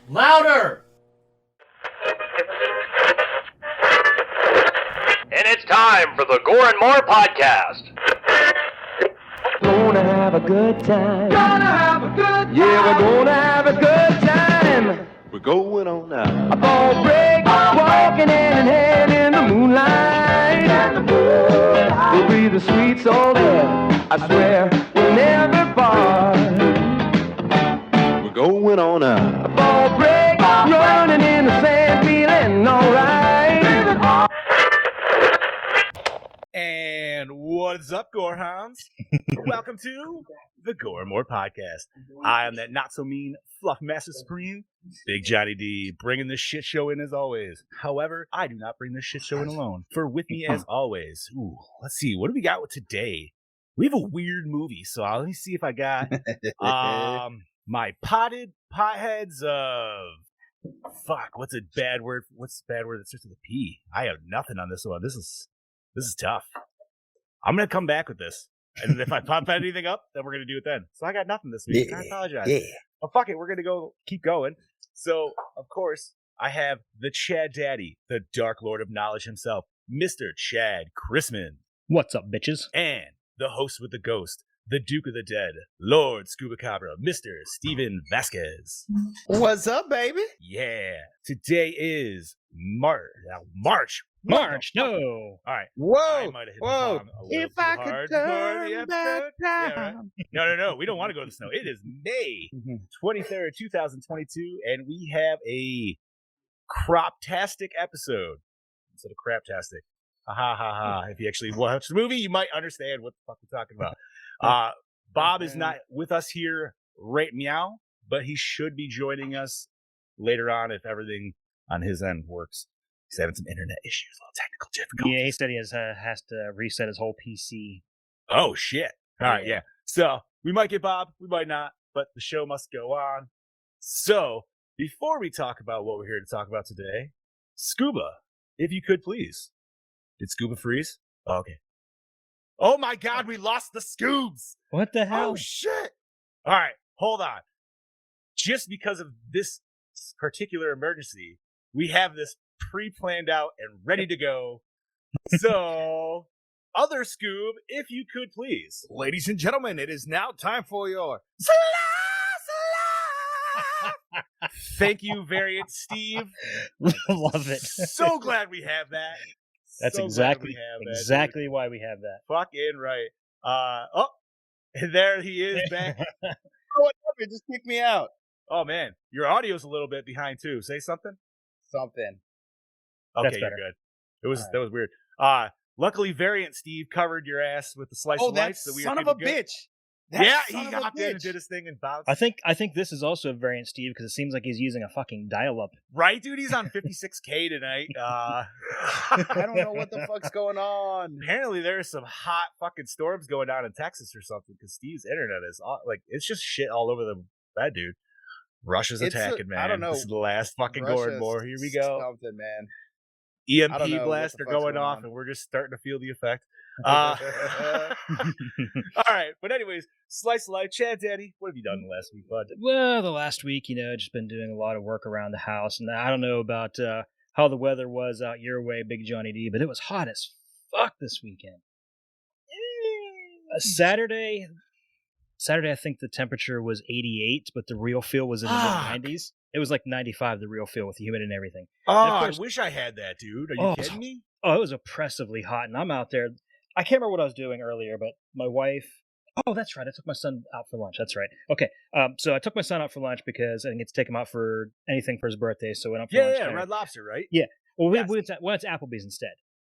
Louder! And it's time for the Gore N More podcast. Gonna have a good time. Gonna have a good time! Yeah, we're gonna have a good time. We're going on now. A ball break, walking hand in hand in the moonlight. We'll be the sweet soul there. I swear we'll never part. We're going on now. A ball break, running in the sand, feeling alright. And what's up, Gorehounds? Welcome to the Gore N More podcast. I am that not-so-mean Fluff Master Supreme, Big Johnny D, bringing this shit show in as always. However, I do not bring this shit show in alone. For with me as always, let's see, what do we got with today? We have a weird movie, so let me see if I got my potted potheads of... Fuck, what's a bad word? What's the bad word that starts with a P? I have nothing on this one. This is tough. I'm going to come back with this. And if I pop anything up, then we're going to do it then. So I got nothing this week. I apologize. Yeah. Well, fuck it. We're going to keep going. So, of course, I have the Chad Daddy, the Dark Lord of Knowledge himself, Mr. Chad Chrisman. What's up, bitches? And the host with the ghost, the Duke of the Dead, Lord Scuba Cabra, Mr. Steven Vasquez. What's up, baby? Yeah. Today is March. No. All right. Whoa. I might have hit the bomb a little If too I hard could for the turn episode. back Yeah, time. right. No. We don't want to go to the snow. It is May 23rd, 2022, and we have a crop-tastic episode instead of crap-tastic. Ha ha ha. If you actually watch the movie, you might understand what the fuck we're talking about. Bob is not with us here right meow, but he should be joining us later on if everything on his end works. He's having some internet issues, a little technical difficulties. Yeah, he said he has to reset his whole PC. Oh, shit. All right, yeah. So we might get Bob, we might not, but the show must go on. So before we talk about what we're here to talk about today, Scuba, if you could please. Did Scuba freeze? Oh, okay. Oh my God, we lost the Scoobs. What the hell? Oh, shit. All right, hold on. Just because of this particular emergency, we have this pre-planned out and ready to go. So, other Scoob, if you could please. Ladies and gentlemen, it is now time for your... Thank you, Variant Steve. Love it. So glad we have that. That's So exactly glad we have that, exactly why we have that. dude. Fucking right. And there he is back. What happened? Just kick me out. Oh man, your audio's a little bit behind too. Say something. Something. Okay, That's you're better. good. That was weird. Luckily, Variant Steve covered your ass with the slice Oh, of that life, so we son were of a good to go. bitch. That Yeah, son he of a hopped in and bitch. did his thing and bounced. I think this is also a variant Steve because it seems like he's using a fucking dial-up. Right, dude? He's on 56K tonight. I don't know what the fuck's going on. Apparently, there's some hot fucking storms going down in Texas or something because Steve's internet is it's just shit all over the bed, dude. Russia's It's attacking, man. I don't know. This is the last fucking Gore N More. Here we go. Something, man. I don't EMP know what blasts the are fuck's going going off, on. and we're just starting to feel the effect. All right, but anyways, Slice of Life, Chad Daddy, what have you done the last week, bud? Well, the last week, just been doing a lot of work around the house, and I don't know about how the weather was out your way, Big Johnny D, but it was hot as fuck this weekend. Saturday, I think the temperature was 88, but the real feel was in the Fuck. mid-90s. It was like 95, the real feel with the humid and everything. Oh, And of I course- wish I had that, dude. Are you Oh, kidding me? Oh, it was oppressively hot, and I'm out there. I can't remember what I was doing earlier, but my wife... Oh, that's right. I took my son out for lunch. That's right. Okay, so I took my son out for lunch because I didn't get to take him out for anything for his birthday, so I went out for lunch. Yeah, there. Red Lobster, right? Well, Yes. we went to Applebee's instead.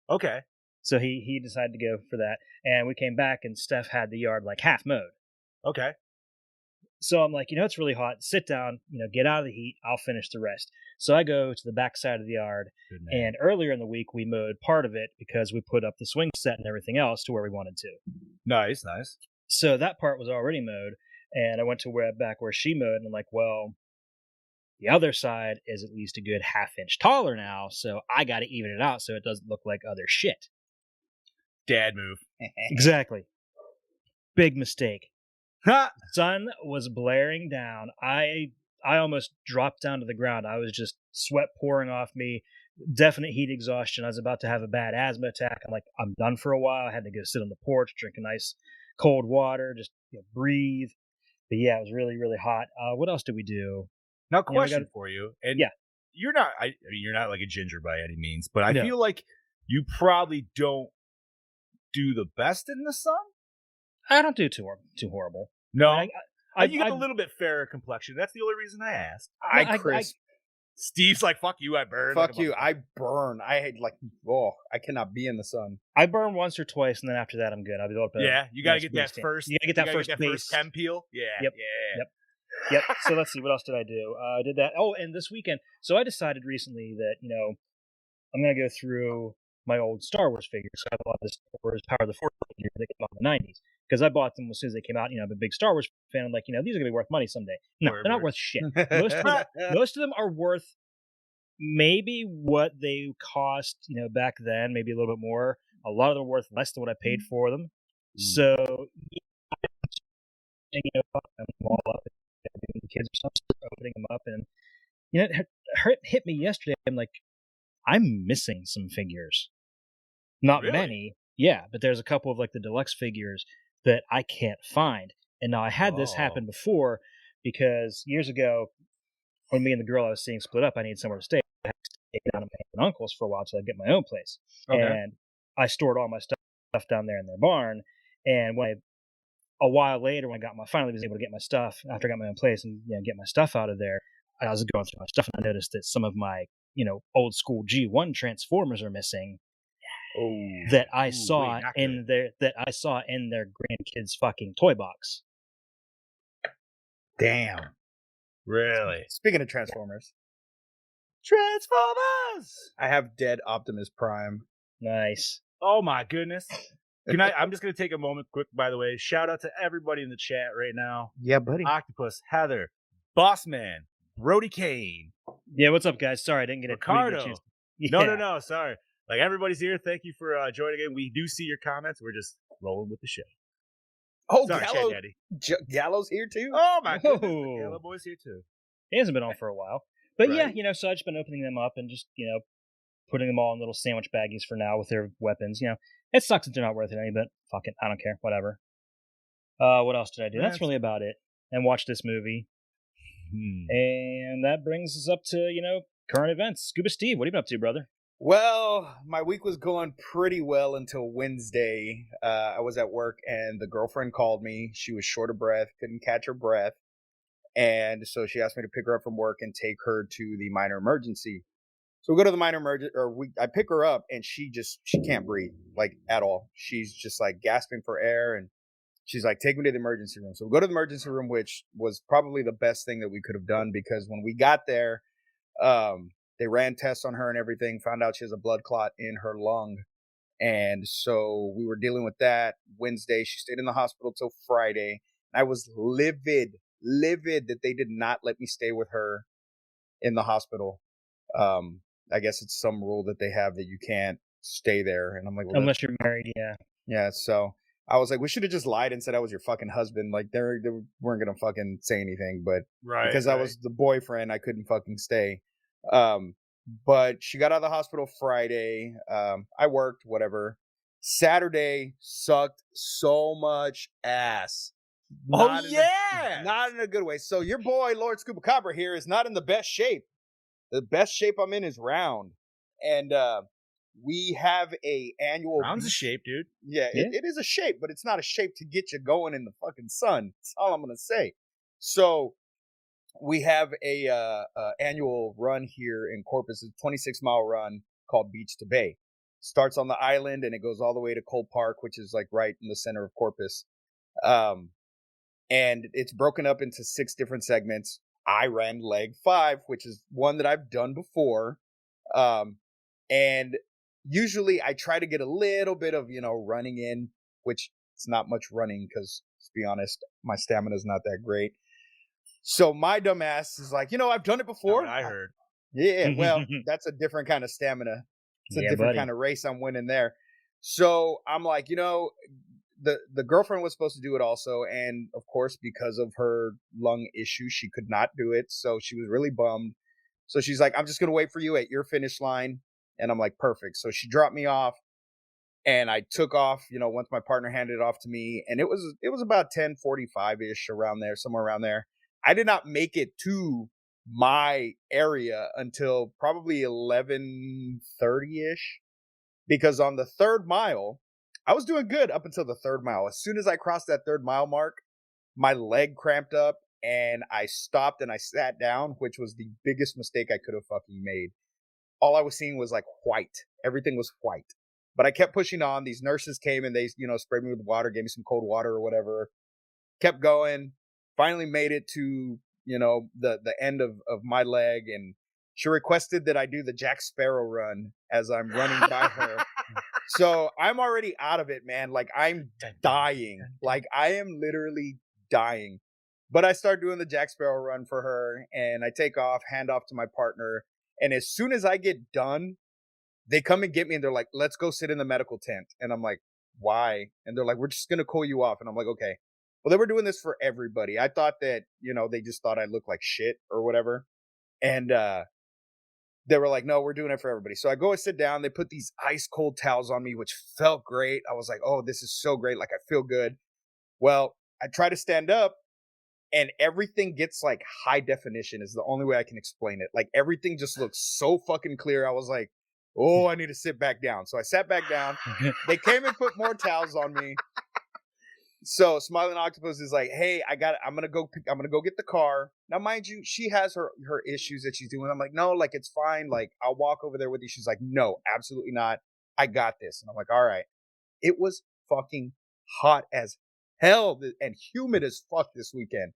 Okay. So he decided to go for that, and we came back, and Steph had the yard like half mowed. Okay. So I'm like, it's really hot. Sit down, get out of the heat. I'll finish the rest. So I go to the back side of the yard, Good man. and earlier in the week we mowed part of it because we put up the swing set and everything else to where we wanted to. Nice. So that part was already mowed, and I went to back where she mowed, and I'm like, well, the other side is at least a good half-inch taller now, so I got to even it out so it doesn't look like other shit. Dad move. Exactly. Big mistake. Ha! Sun was blaring down. I I almost dropped down to the ground. I was just sweat pouring off me, definite heat exhaustion. I was about to have a bad asthma attack. I'm like, I'm done for a while. I had to go sit on the porch, drink a nice cold water, just breathe. But yeah, it was really, really hot. What else did we do? Now, You know, I question got for you, and yeah. you're not. I mean, you're not like a ginger by any means, but I No. feel like you probably don't do the best in the sun. I don't do too horrible. No, I you got a little bit fairer complexion. That's the only reason I asked. I crisp. Steve's like, "Fuck you, I burn." Fuck like a you. motherfucker. I burn. I hate I cannot be in the sun. I burn once or twice, and then after that, I'm good. I'll be able to. Yeah, you got to nice get that boost in. first. You gotta get that first base. chem peel. Yeah. Yep. Yeah. Yep. So let's see. What else did I do? I did that. Oh, and this weekend. So I decided recently that I'm gonna go through my old Star Wars figures. So I bought the Star Wars Power of the Force figures that came out in the '90s because I bought them as soon as they came out. I'm a big Star Wars fan. I'm like, these are gonna be worth money someday. No, Word, they're not word. worth shit. Most of them are worth maybe what they cost, back then, maybe a little bit more. A lot of them are worth less than what I paid for them. So, I'm all up, the kids or something, opening them up, and it hit me yesterday. I'm like, I'm missing some figures. Not Really? many, yeah, but there's a couple of like the deluxe figures that I can't find. And now I had this happen before because years ago, when me and the girl I was seeing split up, I needed somewhere to stay. I had to stay down at my aunt and uncle's for a while until I get my own place. Okay. And I stored all my stuff down there in their barn. And a while later, when I finally was able to get my stuff after I got my own place and get my stuff out of there, I was going through my stuff and I noticed that some of my old school G1 Transformers are missing. That I saw in their grandkids' fucking toy box. Damn. Really? Speaking of Transformers, Transformers. I have dead Optimus Prime. Nice. Oh my goodness. I'm just gonna take a moment quick, by the way. Shout out to everybody in the chat right now. Yeah, buddy. Octopus, Heather, Bossman, Brody Kane, Yeah, what's up, guys? Sorry, I didn't get it. Ricardo. Yeah. No, sorry. Like, everybody's here. Thank you for joining in. We do see your comments. We're just rolling with the show. Oh, Sorry, Chat Daddy. Gallows here too? Oh my goodness. The Whoa. Gala Boy's here too. He hasn't been on for a while. But Right. yeah, so I've just been opening them up and just, putting them all in little sandwich baggies for now with their weapons. It sucks that they're not worth it any, but fuck it. I don't care. Whatever. What else did I do? That's really about it. And watch this movie. And that brings us up to, current events. Scuba Steve, what have you been up to, brother? Well, my week was going pretty well until Wednesday. I was at work and the girlfriend called me. She was short of breath, couldn't catch her breath. And so she asked me to pick her up from work and take her to the minor emergency. So we go to the minor emergency, I pick her up and she can't breathe, like, at all. She's just like gasping for air and she's like, take me to the emergency room. So we go to the emergency room, which was probably the best thing that we could have done because when we got there, they ran tests on her and everything, found out she has a blood clot in her lung. And so we were dealing with that. Wednesday, she stayed in the hospital till Friday. I was livid that they did not let me stay with her in the hospital. I guess it's some rule that they have that you can't stay there. And I'm like, well, Unless you're married, yeah. yeah. So I was like, we should have just lied and said I was your fucking husband. Like, they weren't going to fucking say anything. But because I was the boyfriend, I couldn't fucking stay. But she got out of the hospital Friday. I worked, whatever. Saturday sucked so much ass. Not in a good way. So your boy, Lord Scuba Cabra here, is not in the best shape. The best shape I'm in is round. And we have a annual... Round's a shape, dude. Yeah, it is a shape, but it's not a shape to get you going in the fucking sun. That's all I'm going to say. So we have a annual run here in Corpus. It's a 26-mile run called Beach to Bay. Starts on the island and it goes all the way to Cole Park, which is like right in the center of Corpus. And it's broken up into 6 different segments. I ran leg 5, which is one that I've done before. And usually I try to get a little bit of, running in, which it's not much running because, to be honest, my stamina is not that great. So my dumb ass is like, I've done it before. I heard. Yeah, well, that's a different kind of stamina. It's a different kind of race I'm winning there. So I'm like, the girlfriend was supposed to do it also, and of course, because of her lung issue, she could not do it. So she was really bummed. So she's like, "I'm just gonna wait for you at your finish line," and I'm like, "Perfect." So she dropped me off, and I took off. Once my partner handed it off to me, and it was about 10:45 ish around there, somewhere around there. I did not make it to my area until probably 11:30 ish, because on the third mile, I was doing good up until the third mile. As soon as I crossed that third mile mark, my leg cramped up and I stopped and I sat down, which was the biggest mistake I could have fucking made. All I was seeing was like white. Everything was white. But I kept pushing on. These nurses came and they, sprayed me with water, gave me some cold water or whatever. Kept going. Finally made it to, the end of my leg, and she requested that I do the Jack Sparrow run as I'm running by her. So I'm already out of it, man. Like I'm dying. Like I am literally dying. But I start doing the Jack Sparrow run for her, and I take off, hand off to my partner. And as soon as I get done, they come and get me and they're like, "Let's go sit in the medical tent." And I'm like, "Why?" And they're like, "We're just going to cool you off." And I'm like, "Okay." Well, they were doing this for everybody. I thought that, they just thought I looked like shit or whatever. And they were like, "No, we're doing it for everybody." So I go and sit down. They put these ice cold towels on me, which felt great. I was like, "Oh, this is so great." Like I feel good. Well, I try to stand up and everything gets like high definition is the only way I can explain it. Like everything just looks so fucking clear. I was like, "Oh, I need to sit back down." So I sat back down. They came and put more towels on me. So Smiling Octopus is like, "Hey, I'm gonna go get the car." Now, mind you, she has her issues that she's doing. I'm like, "No, like it's fine. Like I'll walk over there with you." She's like, "No, absolutely not. I got this." And I'm like, "All right." It was fucking hot as hell and humid as fuck this weekend.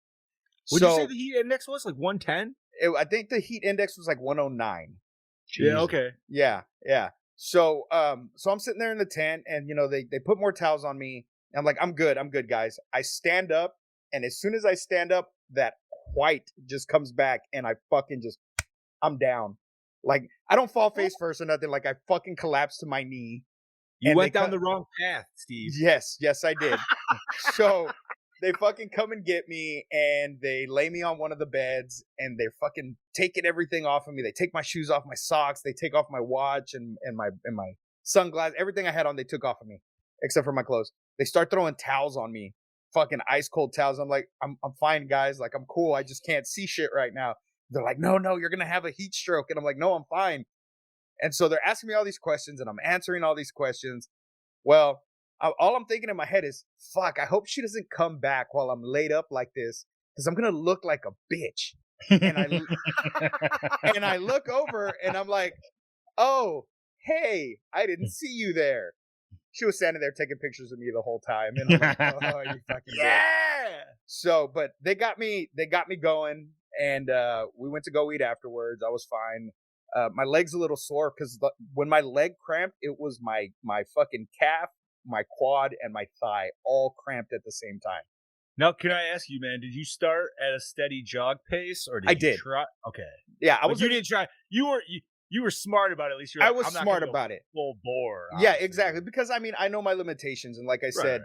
Would you say the heat index was like 110? I think the heat index was like 109. Yeah, okay. Yeah. So I'm sitting there in the tent, and they put more towels on me. I'm like, I'm good, guys. I stand up, and as soon as I stand up, that white just comes back, and I fucking I'm down. Like I don't fall face first or nothing. Like I fucking collapse to my knee. You and went down the wrong path, Steve. Yes, I did. So they fucking come and get me, and they lay me on one of the beds, and they're fucking taking everything off of me. They take my shoes off, my socks, they take off my watch and my sunglasses, everything I had on, they took off of me, except for my clothes. They start throwing towels on me, fucking ice cold towels. I'm like, I'm fine, guys. Like I'm cool. I just can't see shit right now. They're like, no, you're gonna have a heat stroke, and I'm like, no, I'm fine. And so they're asking me all these questions, and I'm answering all these questions. Well, all I'm thinking in my head is, fuck, I hope she doesn't come back while I'm laid up like this, because I'm going to look like a bitch. And I look over, and I'm like, "Oh, hey, I didn't see you there." She was standing there taking pictures of me the whole time. And I'm like, "Oh, you fucking yeah." So, but they got me going, and we went to go eat afterwards. I was fine. My leg's a little sore because when my leg cramped, it was my fucking calf, my quad, and my thigh all cramped at the same time. Now, can I ask you, man? Did you start at a steady jog pace, or did I you did. try? Okay, yeah, you didn't try. You were smart about it. At least I was smart about it. Full bore. Yeah, exactly. Because I mean, I know my limitations, and like I said,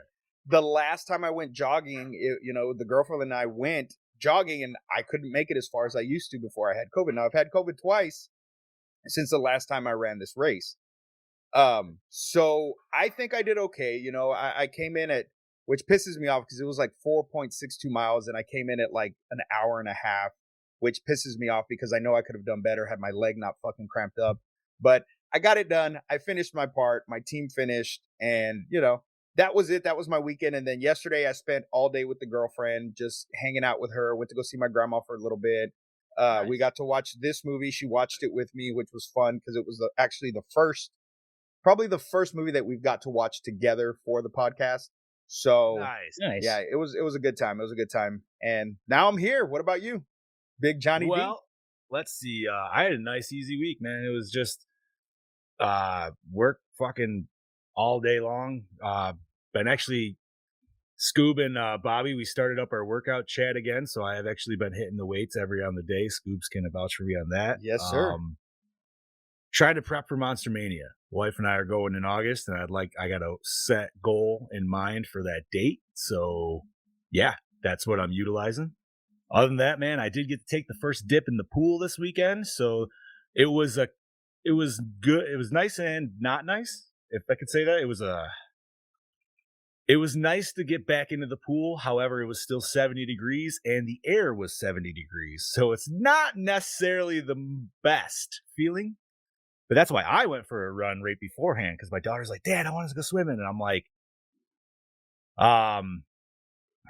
the last time I went jogging, the girlfriend and I went jogging, and I couldn't make it as far as I used to before I had COVID. Now I've had COVID twice since the last time I ran this race. So I think I did okay. I came in at, which pisses me off because it was like 4.62 miles, and I came in at like an hour and a half, which pisses me off because I know I could have done better had my leg not fucking cramped up. But I got it done. I finished my part. My team finished, and that was it. That was my weekend. And then yesterday I spent all day with the girlfriend, just hanging out with her. Went to go see my grandma for a little bit. Nice. We got to watch this movie. She watched it with me, which was fun because it was actually probably the first movie that we've got to watch together for the podcast. So nice. Yeah, it was a good time. It was a good time. And now I'm here. What about you, Big Johnny D? Well, let's see. I had a nice, easy week, man. It was just work fucking all day long. Been actually Scoob and Bobby, we started up our workout chat again, so I have actually been hitting the weights every on the day. Scoob's can vouch for me on that. Yes, sir. trying to prep for Monster Mania. Wife and I are going in August, and I got a set goal in mind for that date. So yeah, that's what I'm utilizing. Other than that, man, I did get to take the first dip in the pool this weekend. So it was good. It was nice and not nice, if I could say that. It was nice to get back into the pool. However, it was still 70 degrees and the air was 70 degrees. So it's not necessarily the best feeling. But that's why I went for a run right beforehand, because my daughter's like, Dad, I want us to go swimming. And I'm like,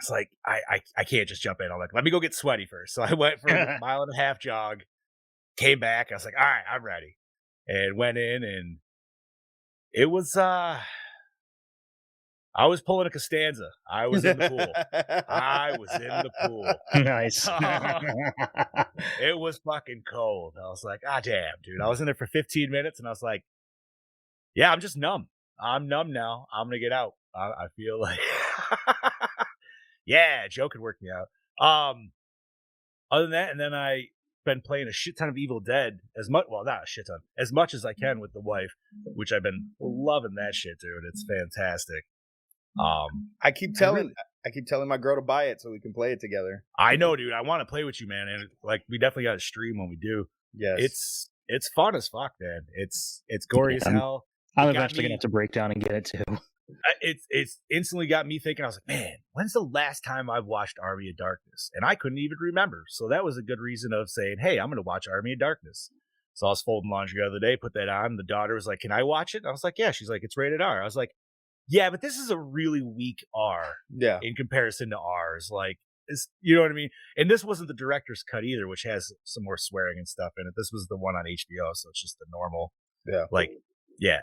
it's like, I can't just jump in. I'm like, let me go get sweaty first. So I went for a 1.5 mile jog, came back. I was like, all right, I'm ready. And went in, and it was, I was pulling a Costanza. I was in the pool. I was in the pool. Nice. It was fucking cold. I was like, damn, dude. I was in there for 15 minutes, and I was like, yeah, I'm just numb. I'm numb now. I'm going to get out. I feel like, yeah, Joe could work me out. Other than that, and then I been playing a shit ton of Evil Dead, not a shit ton, as much as I can with the wife, which I've been loving that shit, dude. It's fantastic. I keep telling my girl to buy it so we can play it together. I know, dude. I want to play with you, man, and like we definitely got to stream when we do. Yes, it's fun as fuck, man. It's gory as hell. I'm eventually gonna have to break down and get it too. It's instantly got me thinking. I was like, man, when's the last time I've watched Army of Darkness? And I couldn't even remember. So that was a good reason of saying, hey, I'm gonna watch Army of Darkness. So I was folding laundry the other day, put that on. The daughter was like, can I watch it? And I was like, yeah. She's like, it's rated R. I was like, yeah, but this is a really weak R. Yeah. In comparison to R's. Like, you know what I mean? And this wasn't the director's cut either, which has some more swearing and stuff in it. This was the one on HBO, so it's just the normal. Yeah. Like, yeah.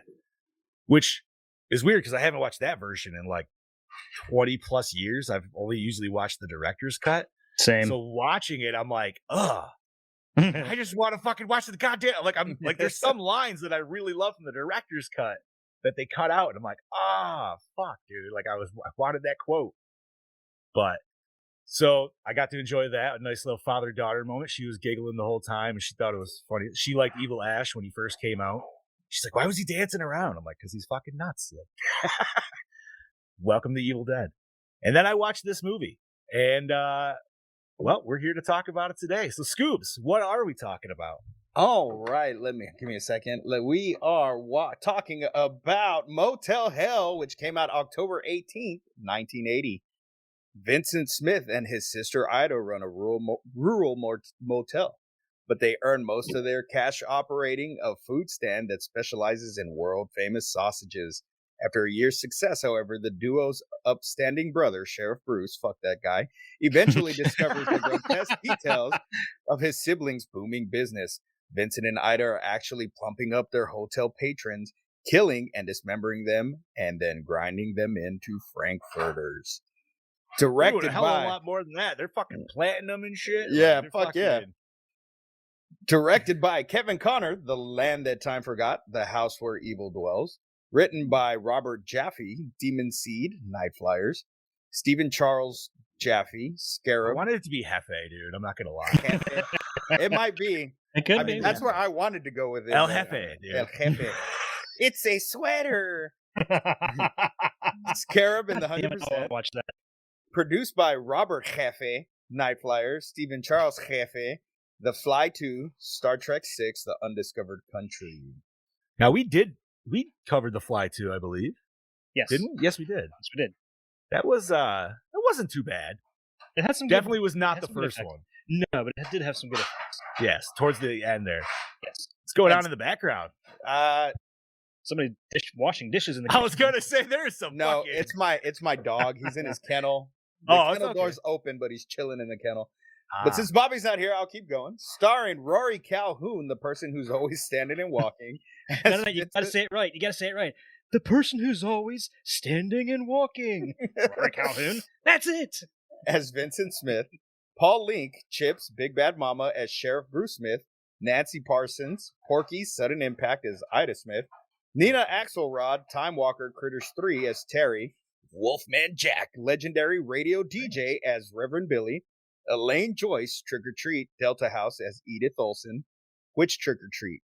Which is weird because I haven't watched that version in like 20 plus years. I've only usually watched the director's cut. Same. So watching it, I'm like, ugh. I just want to fucking watch the goddamn. Like, I'm like, there's some lines that I really love from the director's cut that they cut out, and I'm like, fuck, dude. Like, I wanted that quote. But so I got to enjoy that, a nice little father-daughter moment. She was giggling the whole time, and she thought it was funny. She liked Evil Ash when he first came out. She's like, why was he dancing around? I'm like, because he's fucking nuts. Like, welcome to Evil Dead. And then I watched this movie, and well, we're here to talk about it today. So, Scoobs, what are we talking about? All right, give me a second. We are talking about Motel Hell, which came out October 18th, 1980. Vincent Smith and his sister Ida run a rural motel, but they earn most of their cash operating a food stand that specializes in world-famous sausages. After a year's success, however, the duo's upstanding brother, Sheriff Bruce, fuck that guy, eventually discovers the grotesque details of his siblings' booming business. Vincent and Ida are actually plumping up their hotel patrons, killing and dismembering them, and then grinding them into frankfurters. Directed a hell of a lot more than that. They're fucking planting them and shit. Yeah, like, fuck yeah. Directed by Kevin Connor, The Land That Time Forgot, The House Where Evil Dwells. Written by Robert Jaffe, Demon Seed, Night Flyers. Stephen Charles Jaffe, Scarab. I wanted it to be Hefe, dude. I'm not going to lie. It might be. It could be. That's where I wanted to go with it. El Jefe, dude. El Jefe. It's a sweater. Scarab in the 100%. Watch that. Produced by Robert Jefe, Night Flyers, Stephen Charles Jefe, The Fly 2, Star Trek 6, The Undiscovered Country. Now we covered The Fly 2, I believe. Yes. Didn't we? Yes, we did. Yes, we did. That wasn't too bad. It had some definitely was not the first one. No, but it did have some good effects. Yes, towards the end there. Yes. What's going on in the background? Somebody washing dishes in the kitchen. I was gonna say there is some. No, fucking... it's my dog. He's in his kennel. The kennel door's open, but he's chilling in the kennel. But since Bobby's not here, I'll keep going. Starring Rory Calhoun, the person who's always standing and walking. No, you gotta say it right. You gotta say it right. The person who's always standing and walking. Rory Calhoun. That's it. As Vincent Smith. Paul Link, Chips, Big Bad Mama as Sheriff Bruce Smith. Nancy Parsons, Porky, Sudden Impact as Ida Smith. Nina Axelrod, Time Walker, Critters 3 as Terry. Wolfman Jack, legendary radio DJ as Reverend Billy. Elaine Joyce, Trick or Treat, Delta House as Edith Olsen. Witch Trick or Treat.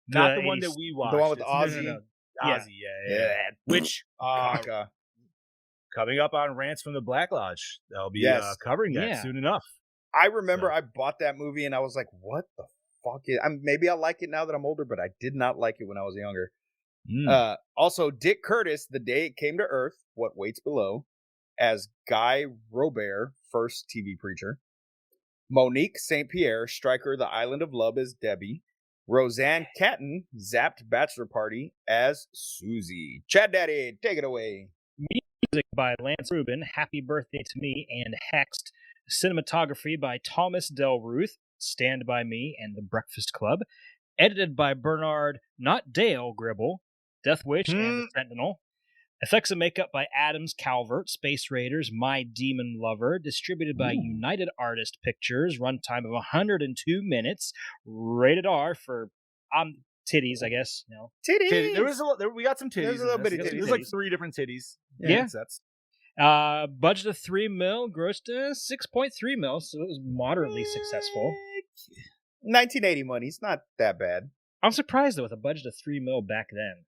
Not the one that we watched. The one with It's- Ozzy. No. Ozzy, yeah. Which Kaka. coming up on Rants from the Black Lodge. They'll be Yes. covering that Yeah. soon enough. I remember So. I bought that movie and I was like, what the fuck is... maybe I'll like it now that I'm older, but I did not like it when I was younger. Also, Dick Curtis, The Day It Came to Earth, What Waits Below, as Guy Robert, first TV preacher. Monique St. Pierre, Stryker, The Island of Love, as Debbie. Roseanne Catton, Zapped Bachelor Party, as Susie. Chad Daddy, take it away. Music by Lance Rubin, Happy Birthday to Me, and Hexed. Cinematography by Thomas Del Ruth, Stand By Me, and The Breakfast Club. Edited by Bernard, not Dale Gribble, Death Wish, and The Sentinel. Effects and makeup by Adams Calvert, Space Raiders, My Demon Lover. Distributed by United Artist Pictures. Runtime of 102 minutes. Rated R for titties, I guess. No. Titties. There was we got some titties. There's a little bit of There's titties. like 3 different titties. Yeah. Sets. Budget of $3 million, grossed $6.3 million, so it was moderately successful. 1980 money. It's not that bad. I'm surprised though with a budget of $3 million back then.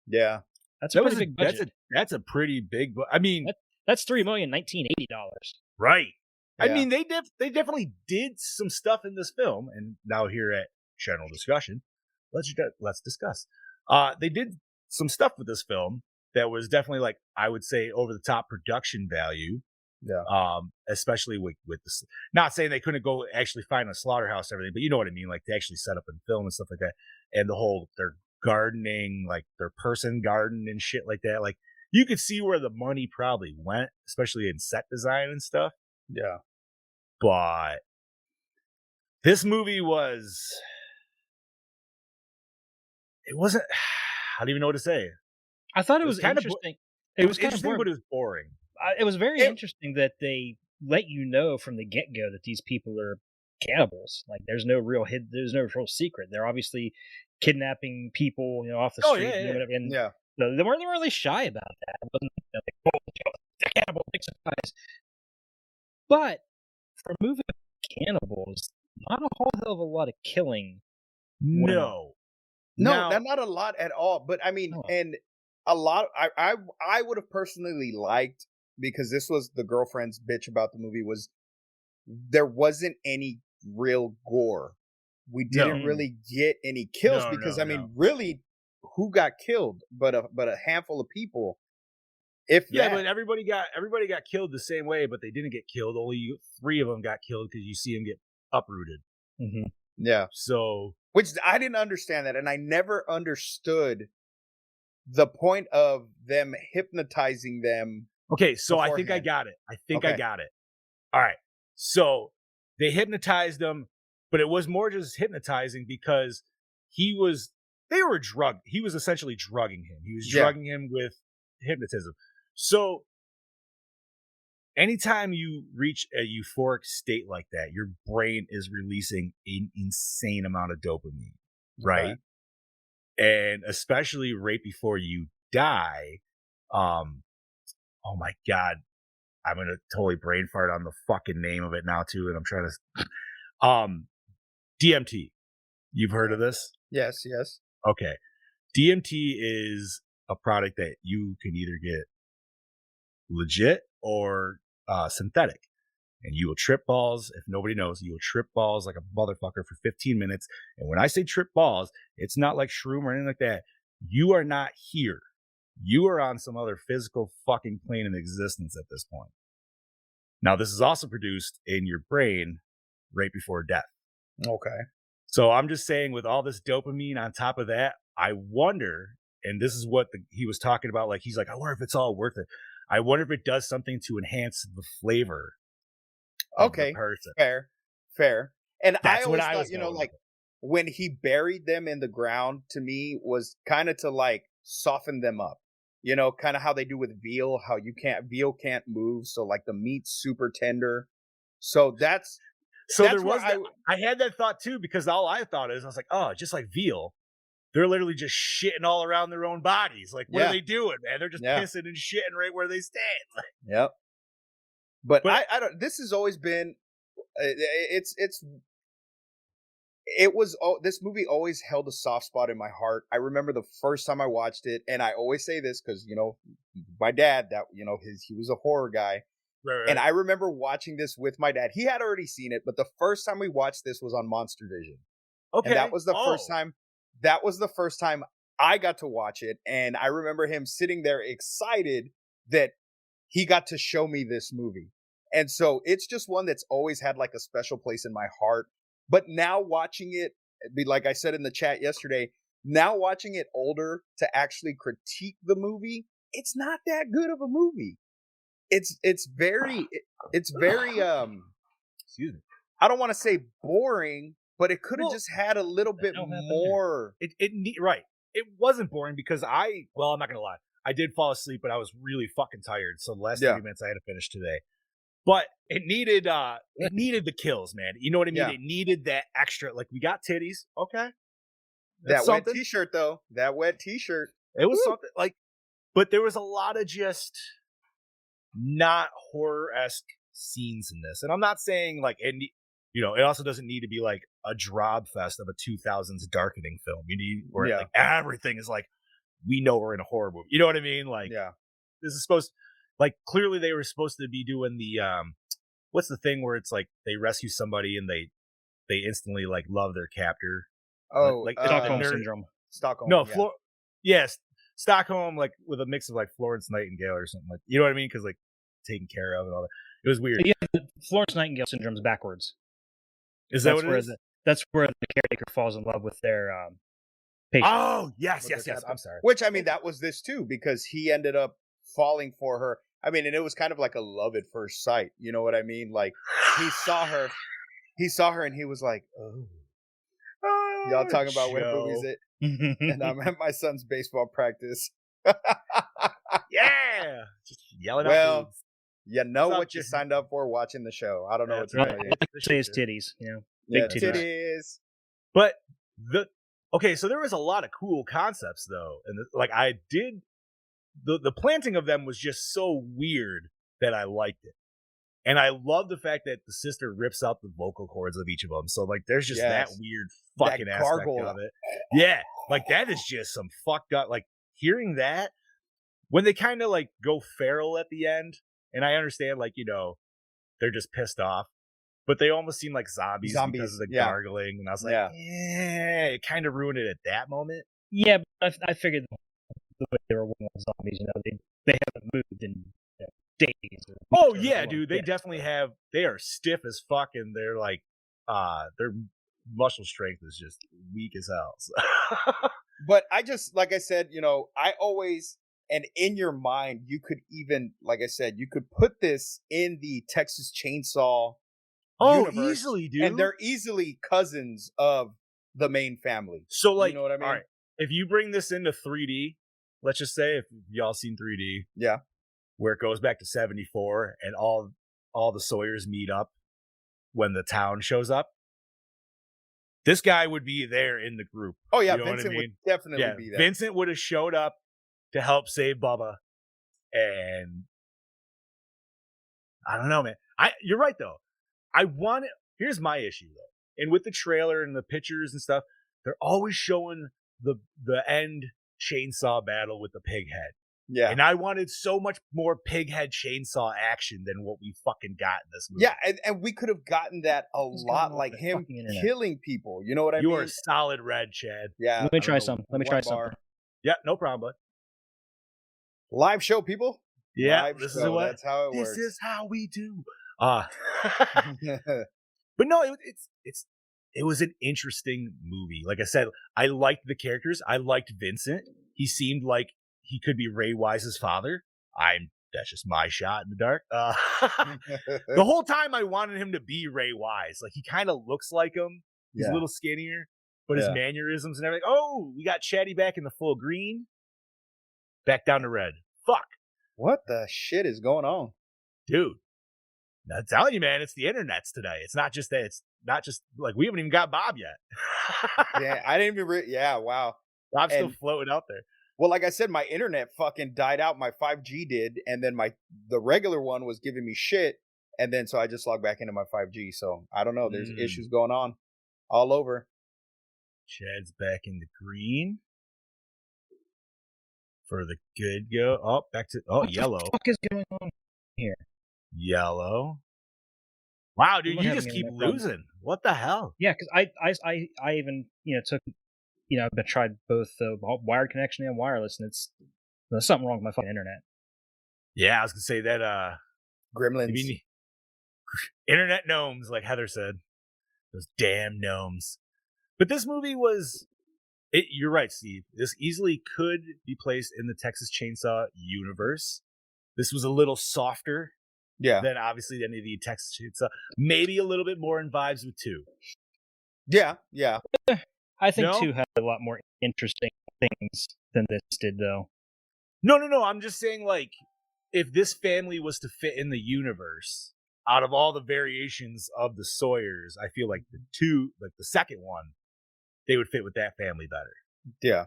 Yeah. That's a pretty big budget. That's a pretty big. I mean, that's $3 million, $1980. right? Yeah. I mean, they definitely did some stuff in this film, and now here at General Discussion, let's discuss. They did some stuff with this film that was definitely, like, I would say, over the top production value. Yeah. Especially with this. Not saying they couldn't go actually find a slaughterhouse and everything, but you know what I mean. Like, they actually set up and film and stuff like that, and the whole their gardening, like their person garden and shit like that. Like, you could see where the money probably went, especially in set design and stuff. Yeah. But this movie was, it wasn't, I don't even know what to say. I thought it was was kind of interesting. It was kind of interesting, boring. but it was boring. It was very interesting that they let you know from the get-go that these people are cannibals. Like, there's no real secret. They're obviously kidnapping people, off the street. And Yeah. they weren't really shy about that. It wasn't like, oh, they're cannibals, big surprise. But for a movie of cannibals, not a whole hell of a lot of killing. No, not a lot at all. But I mean, and a lot. I would have personally liked, because this was the girlfriend's bitch about the movie, was there wasn't any real gore. We didn't really get any kills because really, who got killed? But a handful of people. But everybody got killed the same way, but they didn't get killed. Only 3 of them got killed because you see them get uprooted. Mm-hmm. Yeah. So, which I didn't understand that, and I never understood the point of them hypnotizing them. Okay, so beforehand. I think I got it. I got it. All right. So they hypnotized him, but it was more just hypnotizing because he was essentially drugging him. He was drugging him with hypnotism. So anytime you reach a euphoric state like that, your brain is releasing an insane amount of dopamine, right? And especially right before you die. Oh my God. I'm going to totally brain fart on the fucking name of it now too. And I'm trying to, DMT. You've heard of this? Yes. Okay. DMT is a product that you can either get legit or synthetic. And you will trip balls. If nobody knows, you will trip balls like a motherfucker for 15 minutes. And when I say trip balls, it's not like shroom or anything like that. You are not here. You are on some other physical fucking plane of existence at this point. Now, this is also produced in your brain right before death. Okay. So I'm just saying, with all this dopamine on top of that, I wonder, and this is what he was talking about, like, he's like, I wonder if it's all worth it. I wonder if it does something to enhance the flavor of the person. Fair. And That's I what always I thought, was like, when he buried them in the ground, to me, was kind of to, like, soften them up. Kind of how they do with veal, how veal can't move. So, like, the meat's super tender. So that's there was I had that thought too, because all I thought is, I was like, oh, just like veal, they're literally just shitting all around their own bodies. Like, what are they doing, man? They're just pissing and shitting right where they stand. Yep. But I don't. This has always been. It's it was this movie always held a soft spot in my heart. I remember the first time I watched it, and I always say this because my dad, that he was a horror guy, Right. and I remember watching this with my dad. He had already seen it, but the first time we watched this was on Monster Vision. Okay. And that was the first time. That was the first time I got to watch it, and I remember him sitting there excited that he got to show me this movie. And so it's just one that's always had like a special place in my heart. But now watching it, like I said in the chat yesterday, now watching it older to actually critique the movie, it's not that good of a movie. It's very excuse me. I don't want to say boring, but it could have just had a little bit more. Right. It wasn't boring because I'm not gonna lie. I did fall asleep, but I was really fucking tired. So the last 30 minutes I had to finish today. But it needed the kills, man. You know what I mean? Yeah. It needed that extra. Like, we got titties, okay. That wet t-shirt though. That wet t-shirt. It was something like, but there was a lot of just not horror-esque scenes in this. And I'm not saying like it also doesn't need to be like a drob fest of a 2000s darkening film. You need where like everything is like, we know we're in a horror movie. You know what I mean? Like, this is supposed, like, clearly they were supposed to be doing the what's the thing where it's like they rescue somebody and they instantly like love their captor. Oh, like Stockholm syndrome. Stockholm. No, yes, Stockholm, like with a mix of like Florence Nightingale or something like. You know what I mean? Because like taken care of and all that. It was weird. Yeah, the Florence Nightingale syndrome is backwards. Is that what it is? That's where the caretaker falls in love with their patient. Oh, yes. I'm sorry. Which, I mean, that was this too, because he ended up falling for her. I mean, and it was kind of like a love at first sight. You know what I mean? Like, he saw her and he was like, oh. Y'all talking about what movies it? And I'm at my son's baseball practice. Yeah. Just yelling out. Well, what you signed up for watching the show. I don't know what to tell you. Say his titties, Big titties. But so there was a lot of cool concepts though, and I did the planting of them was just so weird that I liked it, and I love the fact that the sister rips out the vocal cords of each of them. So like, there's just that weird fucking aspect of it. Yeah, like that is just some fucked up. Like hearing that when they kind of like go feral at the end, and I understand like they're just pissed off. But they almost seem like zombies because of the gargling. And I was like, it kind of ruined it at that moment. Yeah, but I figured the way they were working on zombies, they haven't moved in days. Oh, yeah, dude. They definitely have. They are stiff as fuck, and they're like, their muscle strength is just weak as hell. So. But I just, like I said, I always, and in your mind, you could even, like I said, you could put this in the Texas Chainsaw universe, easily, dude. And they're easily cousins of the main family. So, like, you know what I mean? All right, if you bring this into 3D, let's just say if y'all seen 3D, where it goes back to 74 and all the Sawyers meet up when the town shows up, this guy would be there in the group. Oh yeah, Vincent would definitely be there. Vincent would have showed up to help save Bubba, and I don't know, man. You're right though. Here's my issue though, and with the trailer and the pictures and stuff, they're always showing the end chainsaw battle with the pig head. Yeah, and I wanted so much more pig head chainsaw action than what we fucking got in this movie. Yeah, and we could have gotten that a lot, like him killing people. You know what I mean? You are solid red, Chad. Yeah. Let me try some. Yeah, no problem, bud. Live show, people. Yeah, Live this show. is what. That's how it works. This is how we do. But no, it was an interesting movie. Like I said, I liked the characters. I liked Vincent. He seemed like he could be Ray Wise's father. That's just my shot in the dark. The whole time I wanted him to be Ray Wise. Like, he kind of looks like him. He's a little skinnier, but his mannerisms and everything. Oh, we got Chatty back in the full green. Back down to red. Fuck. What the shit is going on? Dude. I'm telling you, man, it's the internets today. It's not just that. It's not just like we haven't even got Bob yet. Yeah, I didn't even. Wow. Bob's still floating out there. Well, like I said, my internet fucking died out. My 5G did, and then the regular one was giving me shit, and then so I just logged back into my 5G. So I don't know. There's issues going on all over. Chad's back in the green. For the good go. Oh, back to yellow. What the fuck is going on here? Yellow. Wow, dude, We're you having just keep internet problems. losing. What the hell? Yeah, because I even took I've tried both the wired connection and wireless, and there's something wrong with my fucking internet. Yeah, I was gonna say that. Gremlins. You mean internet gnomes, like Heather said. Those damn gnomes. But this movie was. You're right, Steve. This easily could be placed in the Texas Chainsaw universe. This was a little softer than obviously any of the Texas Chainsaw. Maybe a little bit more in vibes with 2. Yeah. I think 2 had a lot more interesting things than this did, though. No. I'm just saying, like, if this family was to fit in the universe, out of all the variations of the Sawyers, I feel like the second one, they would fit with that family better. Yeah.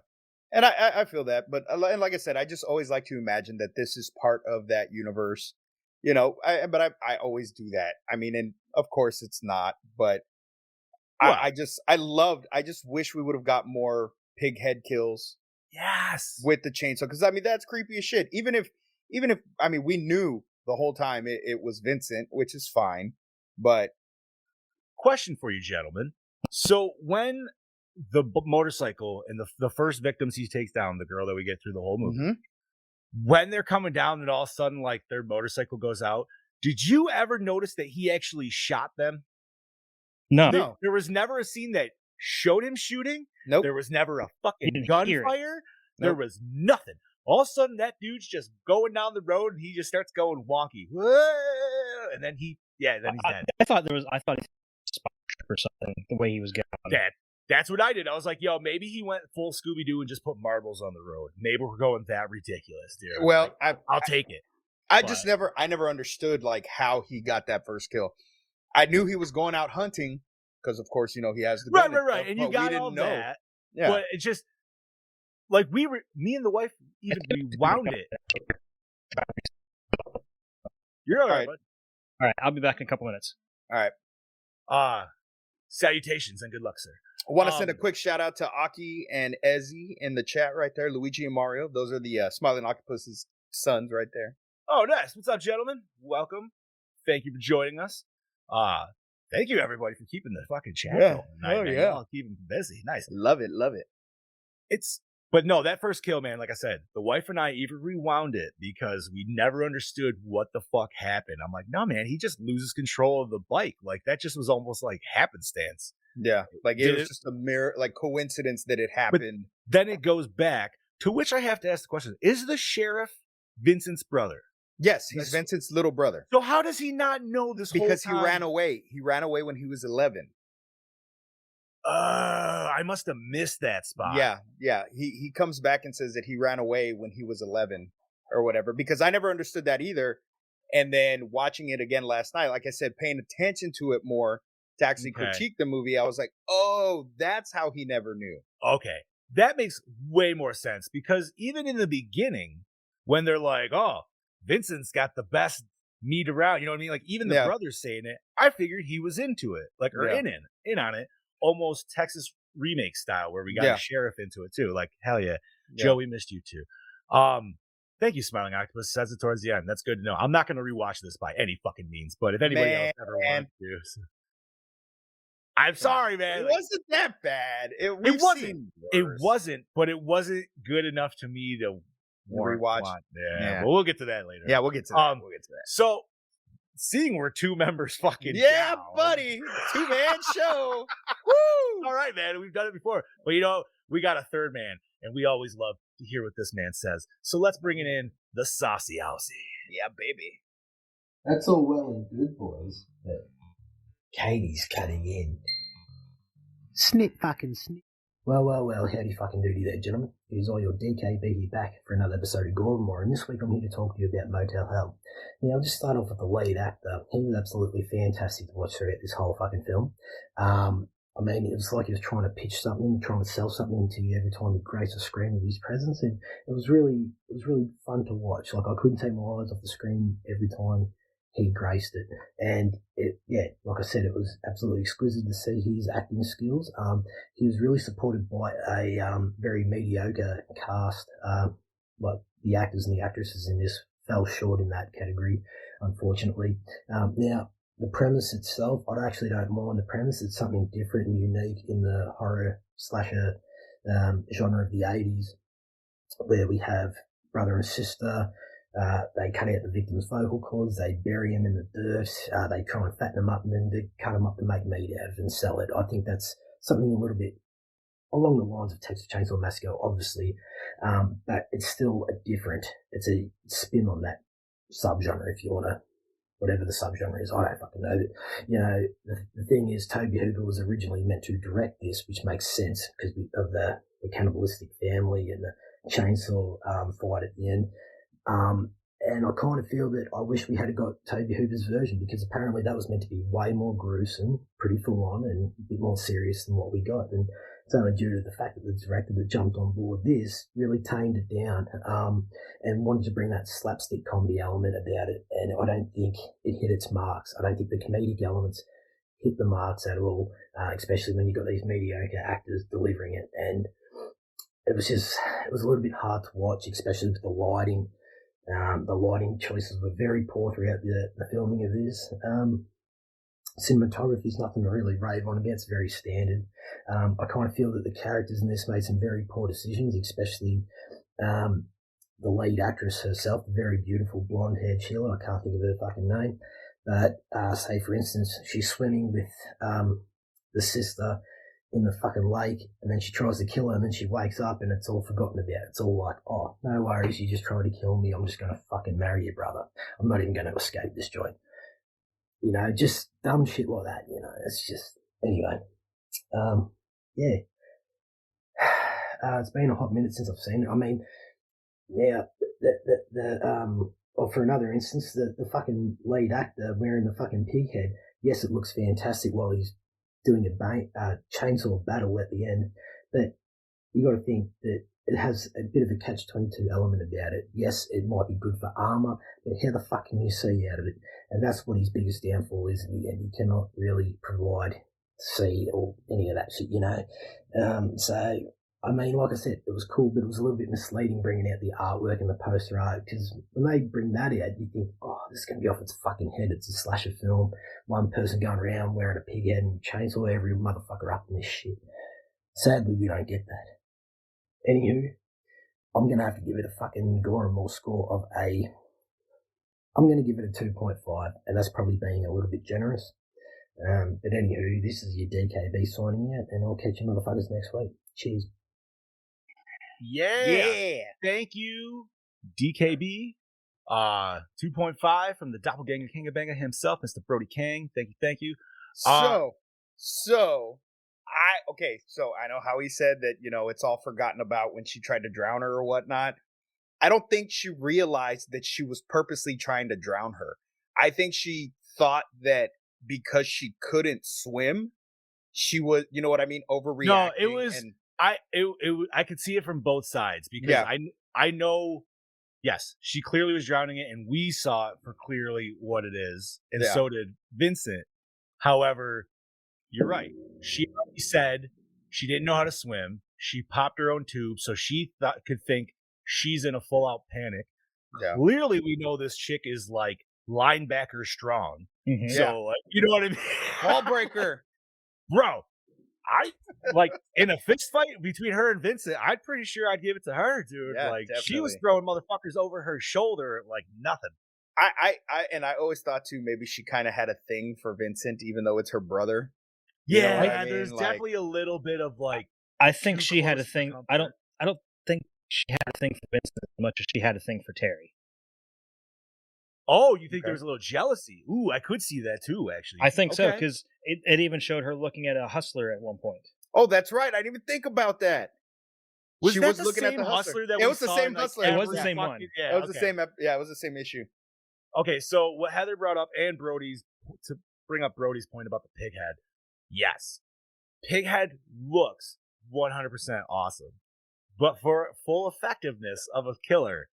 And I feel that. But and like I said, I just always like to imagine that this is part of that universe. But I always do that. I mean, and of course it's not. But I just wish we would have got more pig head kills. Yes. With the chainsaw. Because, I mean, that's creepy as shit. Even if, I mean, we knew the whole time it was Vincent, which is fine. But. Question for you, gentlemen. So when the motorcycle and the first victims he takes down, the girl that we get through the whole movie, when they're coming down and all of a sudden, like, their motorcycle goes out, did you ever notice that he actually shot them? No. There was never a scene that showed him shooting. Nope. There was never a fucking Didn't gunfire. There was nothing. All of a sudden, that dude's just going down the road and he just starts going wonky. Whoa! And then he's dead. I thought he was or something, the way he was going. That's what I did. I was like, yo, maybe he went full Scooby-Doo and just put marbles on the road. Maybe we're going that ridiculous, dude. Well, like, I'll take it. I never understood, like, how he got that first kill. I knew he was going out hunting because, of course, he has the gun. Right. And you got all that. Yeah. But it just, like, me and the wife even rewound it. You're all right, bud. All right, I'll be back in a couple minutes. All right. Salutations and good luck, sir. I want to send a quick shout out to Aki and Ezzy in the chat right there. Luigi and Mario. Those are the Smiling Octopus's sons right there. Oh, nice. What's up, gentlemen? Welcome. Thank you for joining us. Thank you, everybody, for keeping the fucking chat going. Oh, yeah. I'll keep them busy. Nice. Love it. But no, that first kill, man, like I said, the wife and I even rewound it because we never understood what the fuck happened. I'm like, no, man, he just loses control of the bike. Like, that just was almost like happenstance. Yeah. Like, it was just a mere, like, coincidence that it happened. But then it goes back, to which I have to ask the question, is the sheriff Vincent's brother? Yes, he's Vincent's little brother. So how does he not know this whole time? Because he ran away. He ran away when he was 11. I must have missed that spot. Yeah. He comes back and says that he ran away when he was 11 or whatever, because I never understood that either. And then watching it again last night, like I said, paying attention to it more to actually critique the movie, I was like, oh, that's how he never knew. Okay. That makes way more sense, because even in the beginning, when they're like, oh, Vincent's got the best meat around, you know what I mean? Like, even the brother's saying it, I figured he was into it, like, or in on it, almost Texas remake style, where we got a sheriff into it too. Like, hell yeah. Joe, we missed you too. Thank you, Smiling Octopus. Says it towards the end. That's good to know. I'm not going to rewatch this by any fucking means, but if anybody else ever wants to, I'm sorry, man. It wasn't that bad. It wasn't, but it wasn't good enough to me to rewatch. Yeah, but we'll get to that later. Yeah, we'll get to that. So, seeing we're 2 members fucking down, buddy, 2-man show. Woo! All right, man, we've done it before, but we got a third man, and we always love to hear what this man says. So let's bring it in, the Saucy Housey. Yeah, baby. That's all well and good, boys, but Katie's cutting in. Snip fucking snip. Well, howdy fucking doody there, gentlemen. It is all your DKB here back for another episode of Gore N More, and this week I'm here to talk to you about Motel Hell. Now, I'll just start off with the lead actor. He was absolutely fantastic to watch throughout this whole fucking film. I mean, it was like he was trying to pitch something, trying to sell something to you every time he graced a screen with his presence, and it was really fun to watch. Like, I couldn't take my eyes off the screen every time he graced it. And like I said, it was absolutely exquisite to see his acting skills. He was really supported by a very mediocre cast. But the actors and the actresses in this fell short in that category, unfortunately. Now, the premise itself, I actually don't mind the premise. It's something different and unique in the horror slasher genre of the 80s, where we have brother and sister. They cut out the victim's vocal cords, they bury him in the dirt, they try and fatten him up and then they cut him up to make meat out of it and sell it. I think that's something a little bit along the lines of Texas Chainsaw Massacre, obviously, but it's still it's a spin on that subgenre, if you want to, whatever the subgenre is. I don't fucking know. But, the thing is, Tobe Hooper was originally meant to direct this, which makes sense because of the cannibalistic family and the chainsaw fight at the end. And I kind of feel that I wish we had got Tobe Hooper's version, because apparently that was meant to be way more gruesome, pretty full on, and a bit more serious than what we got. And it's only due to the fact that the director that jumped on board this really tamed it down and wanted to bring that slapstick comedy element about it. And I don't think it hit its marks. I don't think the comedic elements hit the marks at all, especially when you've got these mediocre actors delivering it. And it was a little bit hard to watch, especially with the lighting. The lighting choices were very poor throughout the filming of this. Cinematography is nothing to really rave on about. It's very standard. I kind of feel that the characters in this made some very poor decisions, especially the lead actress herself, the very beautiful blonde-haired Sheila. I can't think of her fucking name. But say, for instance, she's swimming with the sister in the fucking lake, and then she tries to kill her, and then she wakes up and it's all forgotten about. It's all like, oh, no worries, you just tried to kill me, I'm just going to fucking marry your brother. I'm not even going to escape this joint. Just dumb shit like that, it's just, anyway. It's been a hot minute since I've seen it. I mean, now, for another instance, the fucking lead actor wearing the fucking pig head, yes, it looks fantastic while he's doing a chainsaw battle at the end, but you got to think that it has a bit of a catch-22 element about it. Yes, it might be good for armor, but how the fuck can you see out of it? And that's what his biggest downfall is in the end. He cannot really provide see or any of that shit, So, I mean, like I said, it was cool, but it was a little bit misleading bringing out the artwork and the poster art, because when they bring that out, you think, oh, this is going to be off its fucking head. It's a slasher film. One person going around wearing a pig head and chainsaw every motherfucker up in this shit. Sadly, we don't get that. Anywho, I'm going to have to give it a fucking Gore N More score of I'm going to give it a 2.5, and that's probably being a little bit generous. But anywho, this is your DKB signing out, and I'll catch you motherfuckers next week. Cheers. Yeah. Thank you, DKB. 2.5 from the Doppelganger King of Banga himself, Mr. Brody King. Thank you. So I know how he said that, it's all forgotten about when she tried to drown her or whatnot. I don't think she realized that she was purposely trying to drown her. I think she thought that because she couldn't swim, she was, you know what I mean, overreacting. No, it was. I could see it from both sides, because I know, yes, she clearly was drowning it, and we saw it for clearly what it is, and so did Vincent. However, you're right. She already said she didn't know how to swim. She popped her own tube, so she could think she's in a full-out panic. Yeah. Clearly, we know this chick is like linebacker strong. Mm-hmm. So, you know what I mean? Ball breaker. Bro, I like in a fist fight between her and Vincent, I'm pretty sure I'd give it to her, dude. Yeah, like definitely. She was throwing motherfuckers over her shoulder like nothing. I always thought too, maybe she kind of had a thing for Vincent, even though it's her brother. Yeah, there's definitely a little bit of like. I think she had a thing. I don't think she had a thing for Vincent as much as she had a thing for Terry. Oh, you think there was a little jealousy? Ooh, I could see that too, actually. I think so, because it even showed her looking at a hustler at one point. Oh, that's right. I didn't even think about that. She was looking at the hustler that it was the same hustler. It was the same one. Yeah, it was the same. Yeah, it was the same issue. Okay, so what Heather brought up and Brody's, to bring up Brody's point about the pig head. Yes, pig head looks 100% awesome, but for full effectiveness of a killer,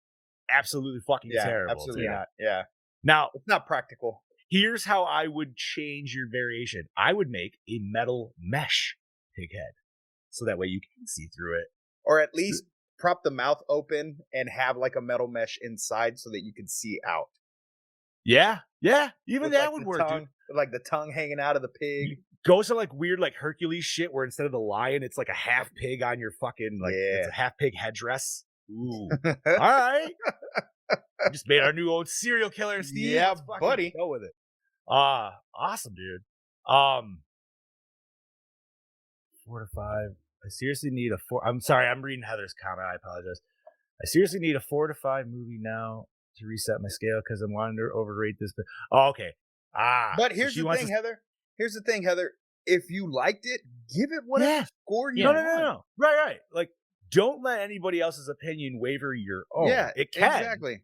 absolutely fucking terrible. Absolutely not. Yeah. Now, It's not practical. here's how I would change your variation. I would make a metal mesh pig head, so that way you can see through it. Or at least prop the mouth open and have like a metal mesh inside so that you can see out. Yeah, even With, that like, would the work, tongue, dude. with, like the tongue hanging out of the pig. Go some like weird like Hercules shit where instead of the lion, it's like a half pig on your fucking like it's a half pig headdress. Ooh, all right. Just made our new old serial killer, Steve. Yeah, Let's fucking buddy. go with it. Awesome, dude. 4 to 5. I seriously need a 4. I'm sorry, I'm reading Heather's comment. I apologize. I seriously need a 4 to 5 movie now to reset my scale because I'm wanting to overrate this. But okay. But here's the thing, Heather. Here's the thing, Heather. If you liked it, give it whatever score you want. No. Right. Like, don't let anybody else's opinion waver your own. Yeah, it can. Exactly.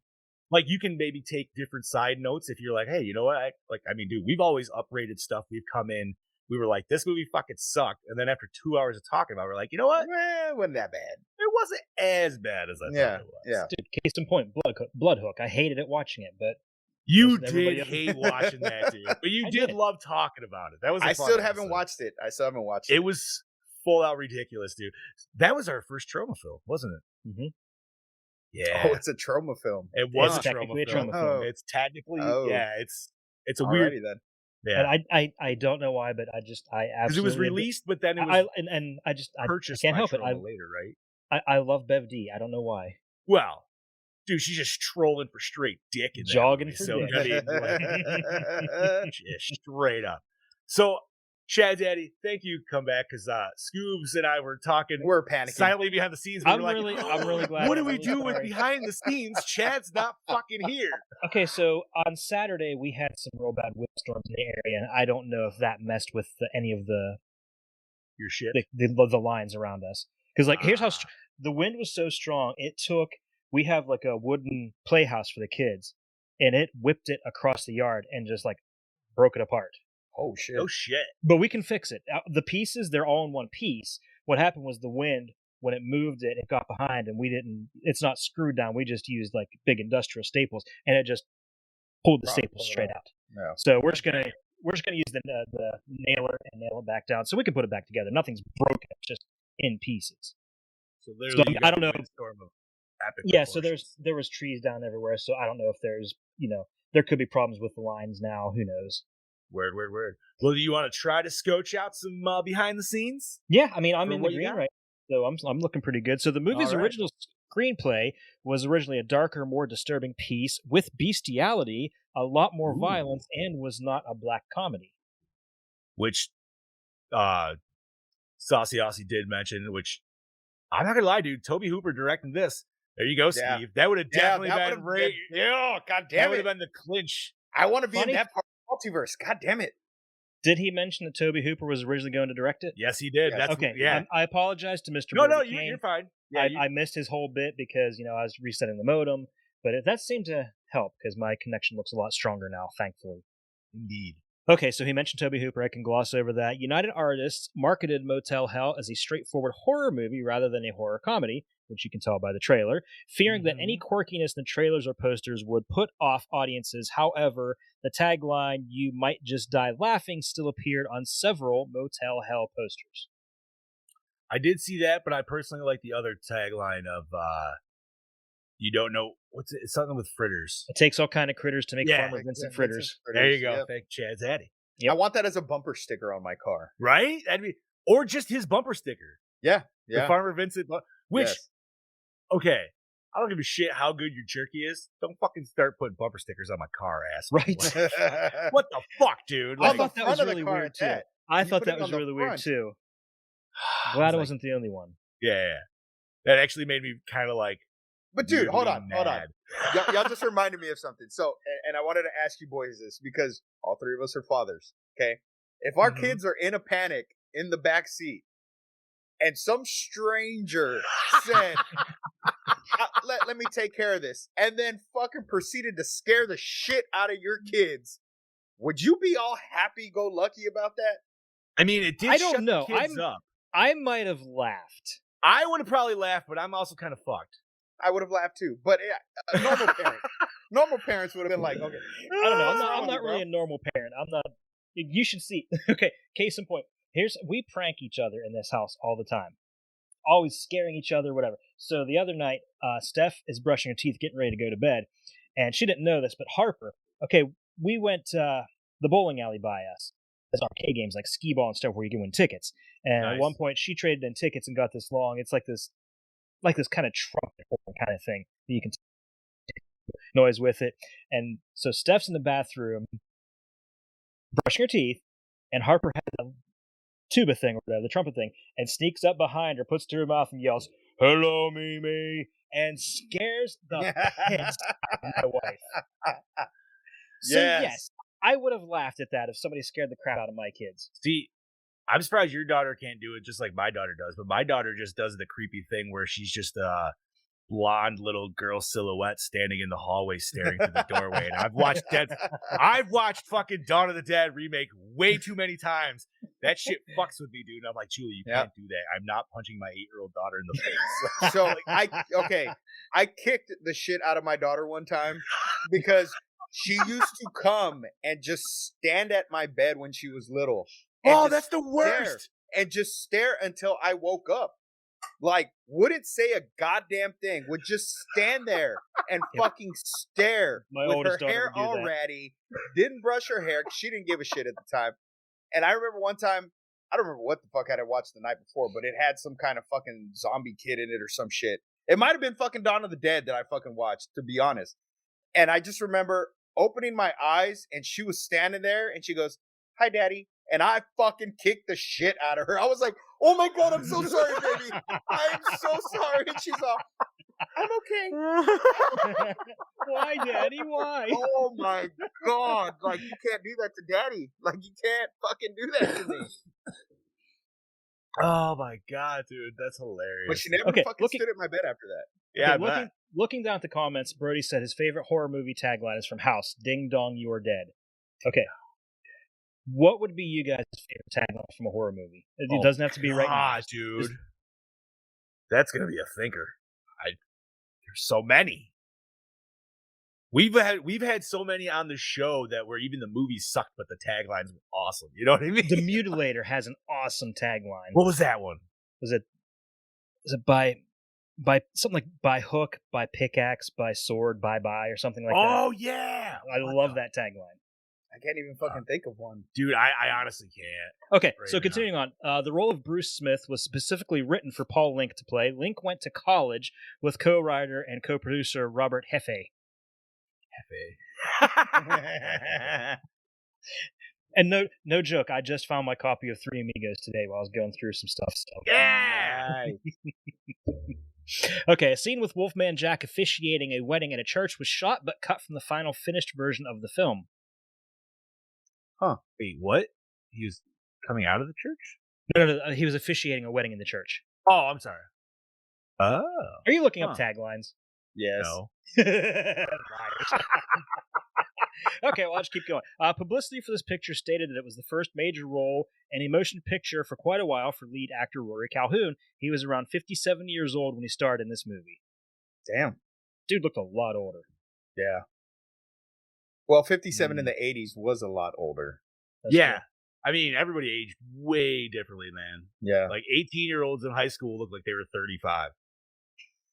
Like, you can maybe take different side notes if you're like, hey, you know what? Dude, we've always uprated stuff. We've come in. We were like, this movie fucking sucked. And then after 2 hours of talking about it, we're like, you know what? It wasn't that bad. It wasn't as bad as I thought it was. Yeah. Dude, case in point, Bloodhook. I hated it watching it, but You Wasn't everybody did else- hate watching that, dude. But you I did did. love talking about it. That was. I still haven't watched it. It was full out ridiculous, dude. That was our first trauma film, wasn't it? Mhm. Yeah. Oh, it's a trauma film. It was It's a trauma technically a film. trauma film. It's technically, Oh. yeah. It's a Alrighty weird. then. Yeah. and I don't know why, but I absolutely Because it was released, but then it was I purchased can't by help it. Trauma later, right? I love Bev D. I don't know why. Well, dude, she's just trolling for straight dick in that Jogging movie. for So, dick. I mean, like, just straight up. So, Chad Daddy, thank you. Come back because Scoobs and I were talking. We're panicking. Silently behind the scenes. We I'm were like, really glad. what do I'm we really do with sorry. behind the scenes? Chad's not fucking here. Okay, so on Saturday we had some real bad windstorms in the area, and I don't know if that messed with any of Your shit. the lines around us. Because like, here's how the wind was so strong. We have like a wooden playhouse for the kids, and it whipped it across the yard and just like broke it apart. Oh shit. No shit. But we can fix it. The pieces, they're all in one piece. What happened was the wind, when it moved it got behind, and it's not screwed down. We just used like big industrial staples, and it just pulled the staples straight out. Yeah. So we're just gonna use the nailer and nail it back down, so we can put it back together. Nothing's broken; it's just in pieces. So literally, I don't know. Windstorm of epic Yeah. So proportions. there was trees down everywhere. So I don't know if there's there could be problems with the lines now. Who knows? Word. Well, do you want to try to scotch out some behind the scenes? Yeah, I mean, I'm For in what the you green got? right, so I'm looking pretty good. So the movie's All right. original screenplay was originally a darker, more disturbing piece with bestiality, a lot more Ooh. violence, and was not a black comedy. Which Saucy Aussie did mention, which I'm not gonna lie, dude. Toby Hooper directing this. There you go, Steve. Yeah. That would have definitely that been would've been- yeah, God that damn would it. have been the clinch. I want to be Funny- in that part of the multiverse. God damn it. Did he mention that Toby Hooper was originally going to direct it? Yes, he did. Yeah. That's Okay. yeah. I apologize to Mr. No, Brody you're Kane. fine. Yeah, I missed his whole bit because I was resetting the modem, but that seemed to help because my connection looks a lot stronger now, thankfully. indeed. Okay, so he mentioned Toby Hooper. I can gloss over that. United Artists marketed Motel Hell as a straightforward horror movie rather than a horror comedy, which you can tell by the trailer, fearing that any quirkiness in the trailers or posters would put off audiences. However, the tagline, "You might just die laughing," still appeared on several Motel Hell posters. I did see that, but I personally like the other tagline of you don't know what's it? It's something with fritters. It takes all kind of critters to make Yeah, Farmer Vincent Yeah, fritters. There you go. Yep. Thank Chad's Addy. Yep. I want that as a bumper sticker on my car. Right? Or just his bumper sticker. Yeah. The Yeah. Farmer Vincent, which Yes. okay. I don't give a shit how good your jerky is. Don't fucking start putting bumper stickers on my car, ass. Right. What the fuck, dude? I On the thought that front was of the really car weird at too. that. I You thought put that it was on the really weird front. too. I Glad was I like, wasn't the only one. Yeah. That actually made me kind of like. But dude, hold weirdly on. mad. Y'all just reminded me of something. So, and I wanted to ask you boys this because all three of us are fathers. Okay, if our Mhm. kids are in a panic in the back seat, and some stranger said, "Let me take care of this," and then fucking proceeded to scare the shit out of your kids, would you be all happy-go-lucky about that? I mean, it did I don't shut know. the kids up. I might have laughed. I would have probably laughed, but I'm also kind of fucked. I would have laughed too. But a normal parents would have been like, okay. I don't know. What's wrong I'm with not you, bro? really a normal parent. I'm not. You should see. Okay, case in point. We prank each other in this house all the time, always scaring each other, whatever. So the other night, Steph is brushing her teeth, getting ready to go to bed, and she didn't know this, but Harper. Okay, we went the bowling alley by us. There's arcade games like skee ball and stuff where you can win tickets. And at one point, she traded in tickets and got this long. It's like this kind of trumpet kind of thing that you can noise with it. And so Steph's in the bathroom brushing her teeth, and Harper has a tuba thing or whatever, the trumpet thing, and sneaks up behind her, puts it to her mouth, and yells, "Hello, Mimi," and scares the piss out of my wife. So yes, I would have laughed at that if somebody scared the crap out of my kids. See, I'm surprised your daughter can't do it just like my daughter does, but my daughter just does the creepy thing where she's just a blonde little girl silhouette standing in the hallway staring through the doorway. And I've watched fucking Dawn of the Dead remake way too many times. That shit fucks with me, dude. And I'm like, Julie, you can't do that. I'm not punching my 8-year-old daughter in the face. So I kicked the shit out of my daughter one time because she used to come and just stand at my bed when she was little. Oh, that's the worst. And just stare until I woke up. Like, wouldn't say a goddamn thing. Would just stand there and fucking stare My with oldest her daughter hair would do all that. ratty. Didn't brush her hair. She didn't give a shit at the time. And I remember one time, I don't remember what the fuck I had watched the night before, but it had some kind of fucking zombie kid in it or some shit. It might have been fucking Dawn of the Dead that I fucking watched, to be honest. And I just remember opening my eyes and she was standing there and she goes, "Hi, Daddy." And I fucking kicked the shit out of her. I was like, "Oh my God, I'm so sorry, baby. I'm so sorry." And she's all, "I'm okay." Why, Daddy? Why? Oh my God. Like, you can't do that to Daddy. Like, you can't fucking do that to me. Oh my God, dude. That's hilarious. But she never fucking stood at my bed after that. Yeah, Okay, looking down at the comments, Brody said his favorite horror movie tagline is from House, "Ding Dong, You Are Dead." Okay. What would be you guys' favorite tagline from a horror movie? It doesn't have to be right now. Dude. That's going to be a thinker. There's so many. We've had so many on the show that where even the movies sucked, but the taglines were awesome. You know what I mean? The Mutilator has an awesome tagline. What was that one? Was it by something like by hook, by pickaxe, by sword, bye or something like that? Oh yeah. I love that tagline. I can't even fucking think of one. Dude, I honestly can't. Okay, so continuing on. The role of Bruce Smith was specifically written for Paul Link to play. Link went to college with co-writer and co-producer Robert Hefe. And no joke, I just found my copy of Three Amigos today while I was going through some stuff. So. Yeah! Okay, a scene with Wolfman Jack officiating a wedding at a church was shot but cut from the final finished version of the film. Huh. Wait, what? He was coming out of the church? No, he was officiating a wedding in the church. Oh, I'm sorry. Oh. Are you looking up taglines? Yes. No. Okay, well, I'll just keep going. Publicity for this picture stated that it was the first major role in a motion picture for quite a while for lead actor Rory Calhoun. He was around 57 years old when he starred in this movie. Damn. Dude looked a lot older. Yeah. Well, 57 in the 80s was a lot older. That's yeah. True. I mean, everybody aged way differently, man. Yeah. Like 18-year-olds in high school looked like they were 35.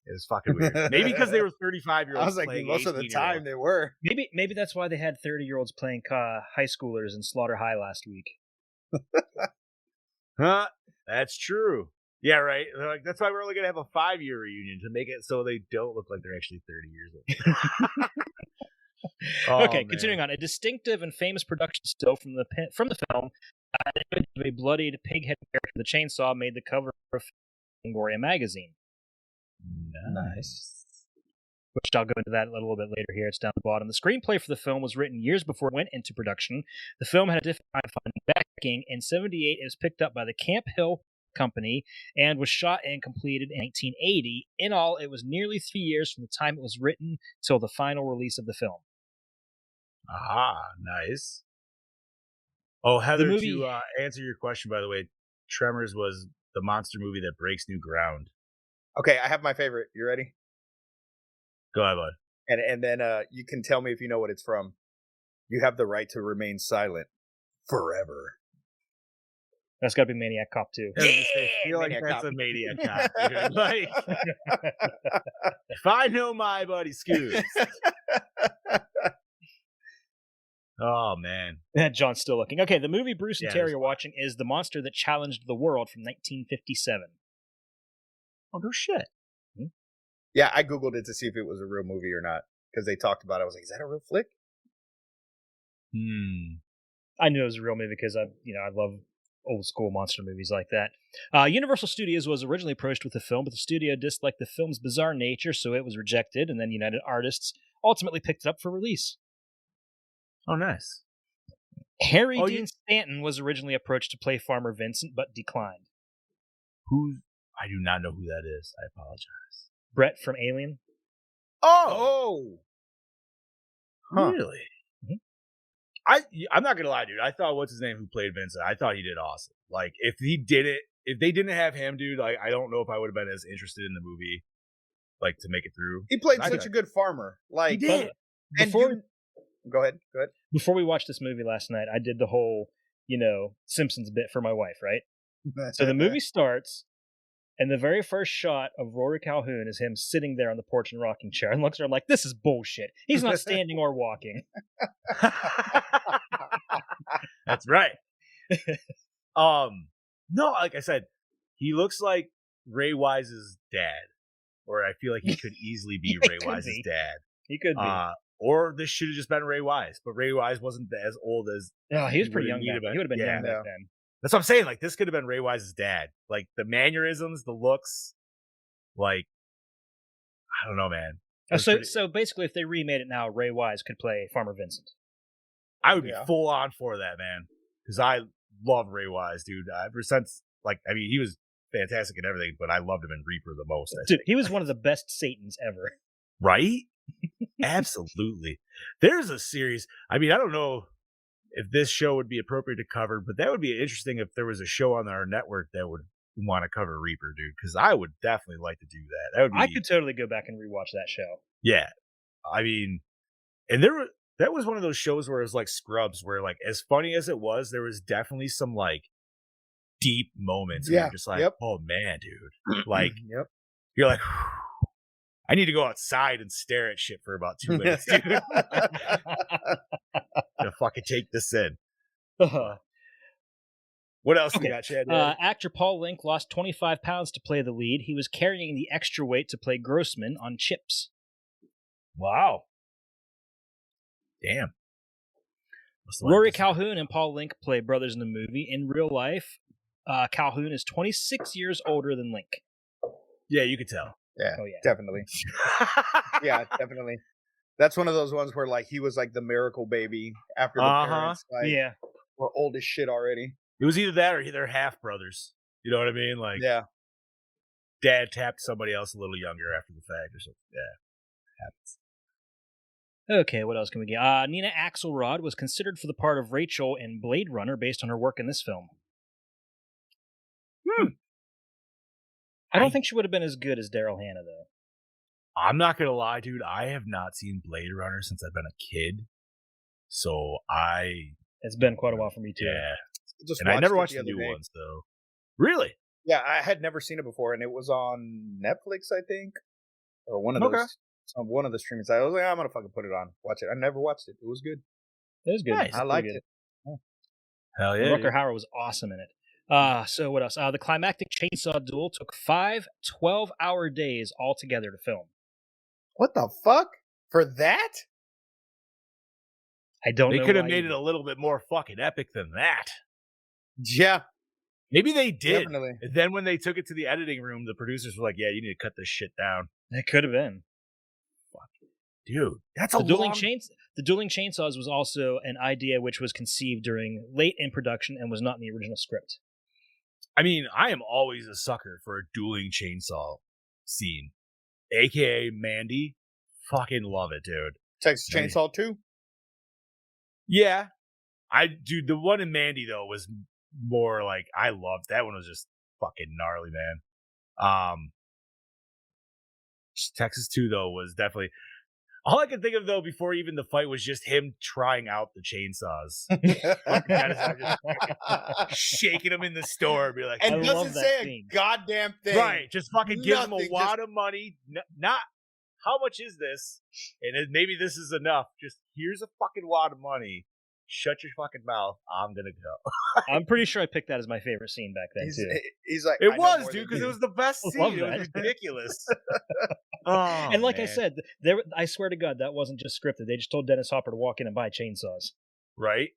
It was fucking weird. Maybe because they were 35-year-olds. I was like, most of the time they were. Maybe that's why they had 30-year-olds playing high schoolers in Slaughter High last week. Huh? That's true. Yeah, right. They're like, that's why we're only gonna have a 5-year reunion to make it so they don't look like they're actually 30 years old. Okay, continuing on. A distinctive and famous production still from the film, a bloodied pig-headed character with a chainsaw made the cover of Gore magazine. Nice. Which I'll go into that a little bit later here. It's down the bottom. The screenplay for the film was written years before it went into production. The film had a different kind of funding backing. In 1978, it was picked up by the Camp Hill Company and was shot and completed in 1980. In all, it was nearly 3 years from the time it was written till the final release of the film. Ah, nice. Oh, Heather, movie... to answer your question, by the way, Tremors was the monster movie that breaks new ground. Okay, I have my favorite. You ready? Go ahead, bud. And then you can tell me if you know what it's from. You have the right to remain silent forever. That's got to be Maniac Cop 2. I feel like Maniac that's Cop. a Maniac Cop, dude. Like, if I know my buddy Scoots. Oh, man. John's still looking. Okay, the movie Bruce and Yeah, Terry there's are watching is The Monster That Challenged the World from 1957. Oh, no shit. Yeah, I Googled it to see if it was a real movie or not. Because they talked about it. I was like, is that a real flick? I knew it was a real movie because I love old school monster movies like that. Universal Studios was originally approached with the film, but the studio disliked the film's bizarre nature, so it was rejected, and then United Artists ultimately picked it up for release. Oh, nice. Harry Dean Stanton was originally approached to play Farmer Vincent, but declined. I do not know who that is. I apologize. Brett from Alien. Oh! Huh. Really? I'm not gonna lie, dude. I thought what's his name who played Vincent. I thought he did awesome. Like if they didn't have him, dude, like I don't know if I would have been as interested in the movie, like to make it through. He played such a good farmer. Like he did. Go ahead. Before we watched this movie last night, I did the whole, Simpsons bit for my wife, right? So the movie starts, and the very first shot of Rory Calhoun is him sitting there on the porch in a rocking chair, and looks at her, I'm like, this is bullshit. He's not standing or walking. That's right. No, like I said, he looks like Ray Wise's dad, or I feel like he could easily be Ray Wise's dad. He could be. Or this should have just been Ray Wise, but Ray Wise wasn't as old as. Oh, he was pretty young back then. He would have been young back then. That's what I'm saying. Like, this could have been Ray Wise's dad. Like, the mannerisms, the looks, like, I don't know, man. So basically, if they remade it now, Ray Wise could play Farmer Vincent. I would be full on for that, man. Because I love Ray Wise, dude. Ever since, he was fantastic and everything, but I loved him in Reaper the most. Dude, he was one of the best Satans ever. Right? Absolutely. There's a series. I don't know if this show would be appropriate to cover, but that would be interesting if there was a show on our network that would want to cover Reaper, dude. Because I would definitely like to do that. That would be. I could totally go back and rewatch that show. Yeah, and that was one of those shows where it was like Scrubs, where like as funny as it was, there was definitely some like deep moments. Where you're just like, oh man, dude, like, you're like. I need to go outside and stare at shit for about 2 minutes, dude. To fucking take this in. What else we got, Chad? Actor Paul Link lost 25 pounds to play the lead. He was carrying the extra weight to play Grossman on Chips. Wow. Damn. Rory Calhoun and Paul Link play brothers in the movie. In real life, Calhoun is 26 years older than Link. Yeah, you could tell. Yeah, definitely. Yeah, definitely. That's one of those ones where like he was like the miracle baby after the parents were old as shit already. It was either that or they're half brothers. You know what I mean? Like, dad tapped somebody else a little younger after the fact or something. Yeah, happens. Okay, what else can we get? Nina Axelrod was considered for the part of Rachel in Blade Runner based on her work in this film. I don't think she would have been as good as Daryl Hannah, though. I'm not going to lie, dude. I have not seen Blade Runner since I've been a kid. So It's been quite a while for me, too. Yeah. And I never watched the new ones, though. Really? Yeah, I had never seen it before, and it was on Netflix, I think. Or one of those. On one of the streaming sites. I was like, I'm going to fucking put it on. Watch it. I never watched it. It was good. It was good. Nice. I liked it. Yeah. Hell yeah. Rutger Hauer was awesome in it. So what else? The climactic chainsaw duel took 5 12-hour days altogether to film. What the fuck? For that? I don't know. They could have made it a little bit more fucking epic than that. Yeah. Maybe they did. Definitely. And then when they took it to the editing room, the producers were like, yeah, you need to cut this shit down. It could have been. Fuck. Dude, that's The dueling chainsaws was also an idea which was conceived late in production and was not in the original script. I mean, I am always a sucker for a dueling chainsaw scene. AKA Mandy. Fucking love it, dude. Texas Chainsaw 2? Yeah. Dude, the one in Mandy, though, was more like, I loved that one. Was just fucking gnarly, man. Texas 2 though was definitely all I could think of though before even the fight was just him trying out the chainsaws. Just shaking them in the store, be like, and I love doesn't that say scene. a goddamn thing. right, just fucking gives him a Nothing, wad of money. Not how much is this? And maybe this is enough. Just here's a fucking wad of money. Shut your fucking mouth. I'm gonna go. I'm pretty sure I picked that as my favorite scene back then too. He's like, It "I know was, more dude, than because it you." was the best I scene. love It was that. ridiculous. Oh, And like I man. said, I swear to God, that wasn't just scripted. They just told Dennis Hopper to walk in and buy chainsaws. Right?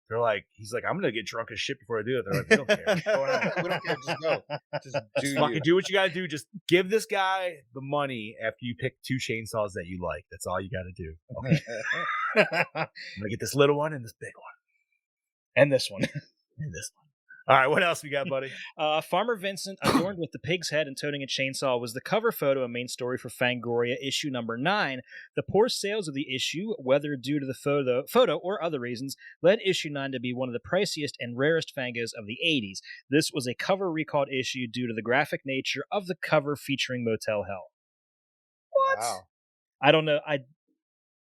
They're like, he's like, I'm gonna get drunk as shit before I do it. They're like, we don't care. Go ahead. We don't care. Just go. Just do Just you. fucking do what you gotta do. Just give this guy the money after you pick 2 chainsaws that you like. That's all you gotta do. Okay. I'm gonna get this little one and this big one. And this one. And this one. All right, what else we got, buddy? Farmer Vincent, adorned with the pig's head and toting a chainsaw, was the cover photo and main story for Fangoria issue number 9. The poor sales of the issue, whether due to the photo or other reasons, led issue 9 to be one of the priciest and rarest Fangos of the 80s. This was a cover recalled issue due to the graphic nature of the cover featuring Motel Hell. What? Wow. I don't know.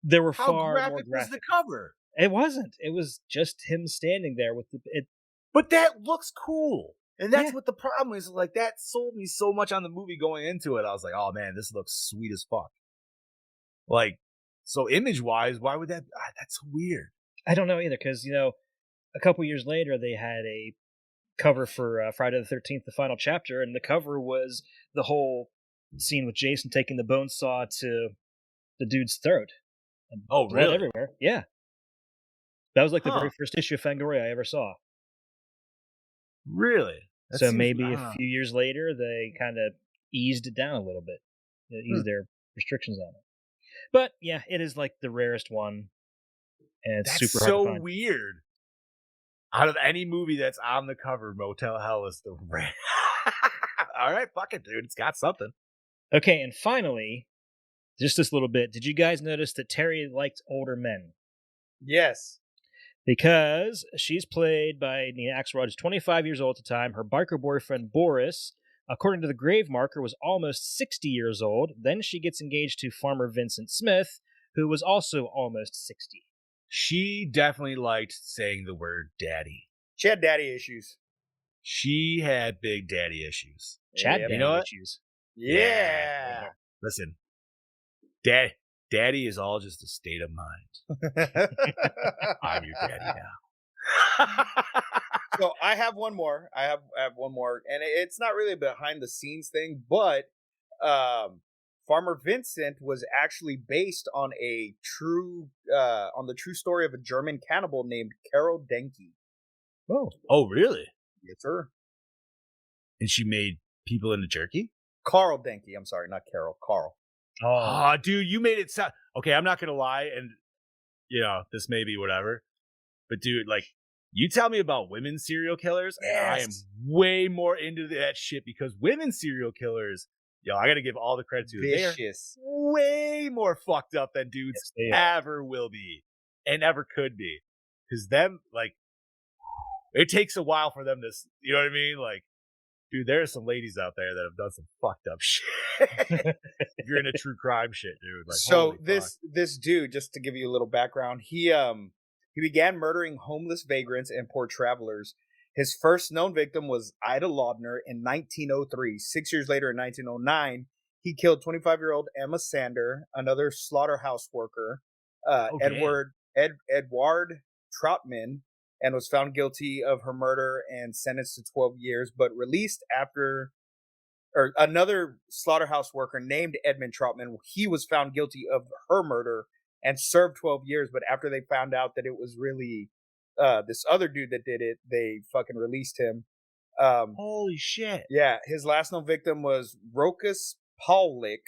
There were How far more graphic was graphic. the cover? It wasn't. It was just him standing there with it. But that looks cool. And that's Yeah. what the problem is. Like, that sold me so much on the movie going into it. I was like, oh man, this looks sweet as fuck. Like, so image wise, why would that? That's weird. I don't know either, because a couple years later they had a cover for Friday the 13th, the final chapter, and the cover was the whole scene with Jason taking the bone saw to the dude's throat. And Oh, blood really? everywhere. Yeah. That was like the Huh. very first issue of Fangoria I ever saw. Really? That So seems- maybe I a don't know. few years later they kind of eased it down a little bit. They eased their restrictions on it. But yeah, it is like the rarest one. And it's That's super hard to so find. weird. Out of any movie that's on the cover, Motel Hell is the rare. All right, fuck it, dude. It's got something. Okay, and finally, just this little bit. Did you guys notice that Terry liked older men? Yes. Because she's played by Nina Axelrod, who's 25 years old at the time. Her biker boyfriend, Boris, according to the grave marker, was almost 60 years old. Then she gets engaged to farmer Vincent Smith, who was also almost 60. She definitely liked saying the word daddy. She had daddy issues. She had big daddy issues. Chad Yep. Daddy You know what? issues. Yeah. Listen, daddy is all just a state of mind. I'm your daddy now. So I have one more. I have one more, and it's not really a behind the scenes thing, but Farmer Vincent was actually based on the true story of a German cannibal named Karol Denke. Oh, really? Yes, sir. And she made people into jerky? Carl Denke. I'm sorry, not Carol. Carl. Oh, dude, you made it sound okay. I'm not gonna lie, and this may be whatever, but dude, like, you tell me about women serial killers, and I am Yes. way more into that shit because women serial killers, I gotta give all the credit to them. They are Vicious. way more fucked up than dudes Yes, they are. ever will be and ever could be. Because them, like, it takes a while for them to, you know what I mean? Like, dude, there are some ladies out there that have done some fucked up shit. If you're into true crime shit, dude. Like, So holy this dude, just to give you a little background, he began murdering homeless vagrants and poor travelers. His first known victim was Ida Laudner in 1903. 6 years later, in 1909, he killed 25-year-old Emma Sander, another slaughterhouse worker, damn. Edward Troutman, and was found guilty of her murder and sentenced to 12 years, but released after. Or another slaughterhouse worker named Edmund Troutman, he was found guilty of her murder and served 12 years. But after they found out that it was really this other dude that did it, they fucking released him. holy shit. Yeah, his last known victim was Rokas Paulik.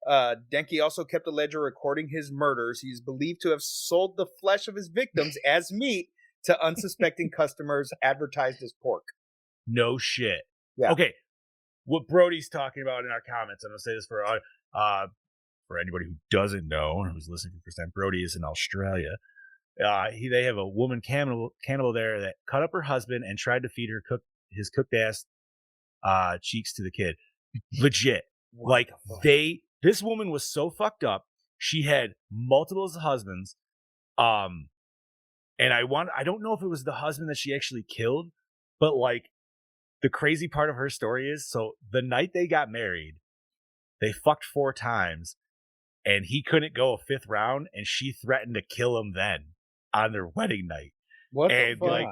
Denke also kept a ledger recording his murders. He's believed to have sold the flesh of his victims as meat to unsuspecting customers, advertised as pork. No shit. Yeah. Okay. What Brody's talking about in our comments, I'm gonna say this for anybody who doesn't know or who's listening for the first time. Brody is in Australia. They have a woman cannibal there that cut up her husband and tried to feed his cooked ass cheeks to the kid. Legit. Like, they This woman was so fucked up. She had multiple husbands. And I don't know if it was the husband that she actually killed, but like the crazy part of her story is, so the night they got married, they fucked 4 times and he couldn't go a 5th round, and she threatened to kill him then on their wedding night. What And the fuck? like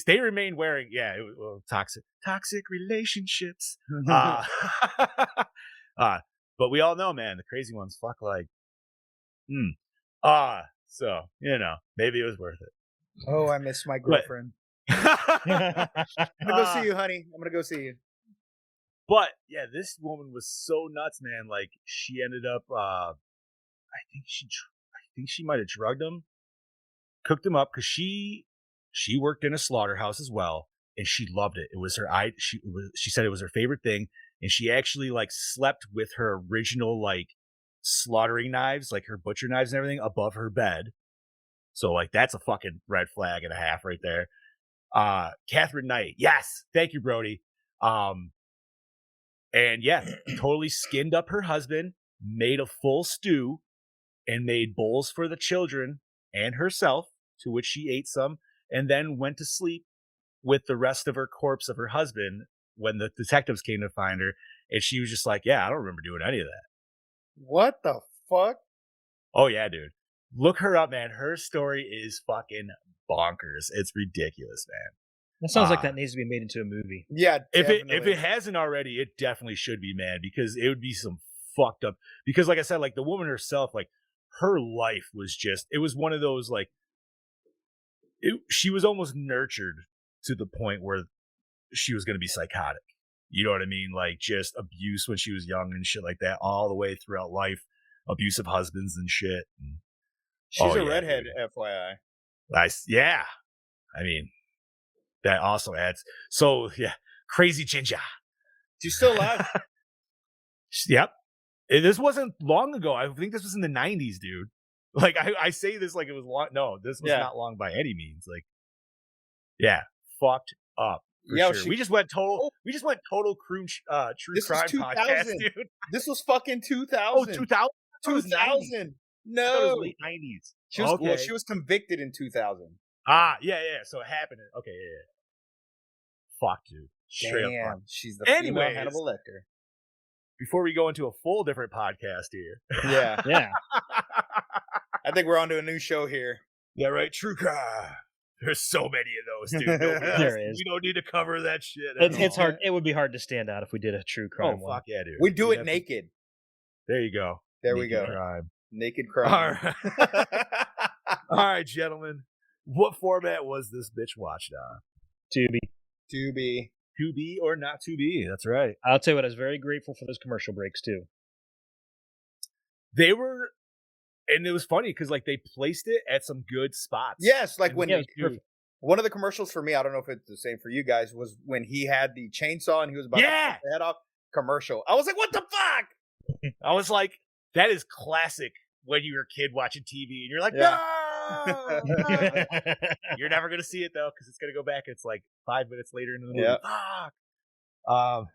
they remained wearing, it was, toxic relationships. But we all know, man, the crazy ones fuck like so maybe it was worth it. Oh, I miss my girlfriend. I'm gonna go see you, honey. I'm gonna go see you. But yeah, this woman was so nuts, man. Like she ended up I think she might have drugged him, cooked him up, because she worked in a slaughterhouse as well, and she loved it. It was she said it was her favorite thing, and she actually like slept with her original like slaughtering knives, like her butcher knives and everything, above her bed. So like that's a fucking red flag and a half right there. Catherine Knight, yes, thank you, Brody. And yeah, totally skinned up her husband, made a full stew, and made bowls for the children and herself, to which she ate some, and then went to sleep with the rest of her corpse of her husband when the detectives came to find her. And she was just like, yeah, I don't remember doing any of that. What the fuck? Oh yeah, dude. Look her up, man. Her story is fucking bonkers. It's ridiculous, man. That sounds like that needs to be made into a movie. Yeah, if it hasn't already, it definitely should be, man, because it would be some fucked up. Because like I said, like the woman herself, like her life was just, it was one of those like, she was almost nurtured to the point where she was going to be psychotic. You know what I mean? Like just abuse when she was young and shit like that, all the way throughout life, abusive husbands and shit. And, she's a redhead, dude. FYI. Yeah. I mean, that also adds. So yeah, crazy ginger. She's still alive. Yep. This wasn't long ago. I think this was in the 90s, dude. Like I say this like it was long. No, this was not long by any means. Like, yeah, fucked up. Sure. We just went total true crime podcast, dude. This was fucking 2000. Oh, 2000. 2000. No, late 90s. She was convicted in 2000. Yeah. So it happened. Okay, yeah. Fuck, dude. Straight up fuck. She's the female Hannibal Lecter. Before we go into a full different podcast here. Yeah. Yeah. I think we're on to a new show here. Yeah, right. True crime. There's so many of those, dude. There is. We don't need to cover that shit. It's hard. It would be hard to stand out if we did a true crime one. Fuck yeah, dude. We do it naked. There you go. There we go. Crime. Naked crime. All right. All right, gentlemen. What format was this bitch watched on? Tubi. To be or not to be. That's right. I'll tell you what, I was very grateful for those commercial breaks too. They were, and it was funny because like they placed it at some good spots. Yes, like when one of the commercials for me, I don't know if it's the same for you guys, was when he had the chainsaw and he was about to cut the head off. Commercial. I was like, what the fuck? I was like, that is classic when you were a kid watching TV and you're like, no! You're never going to see it though, because it's going to go back. It's like 5 minutes later in the movie. Fuck.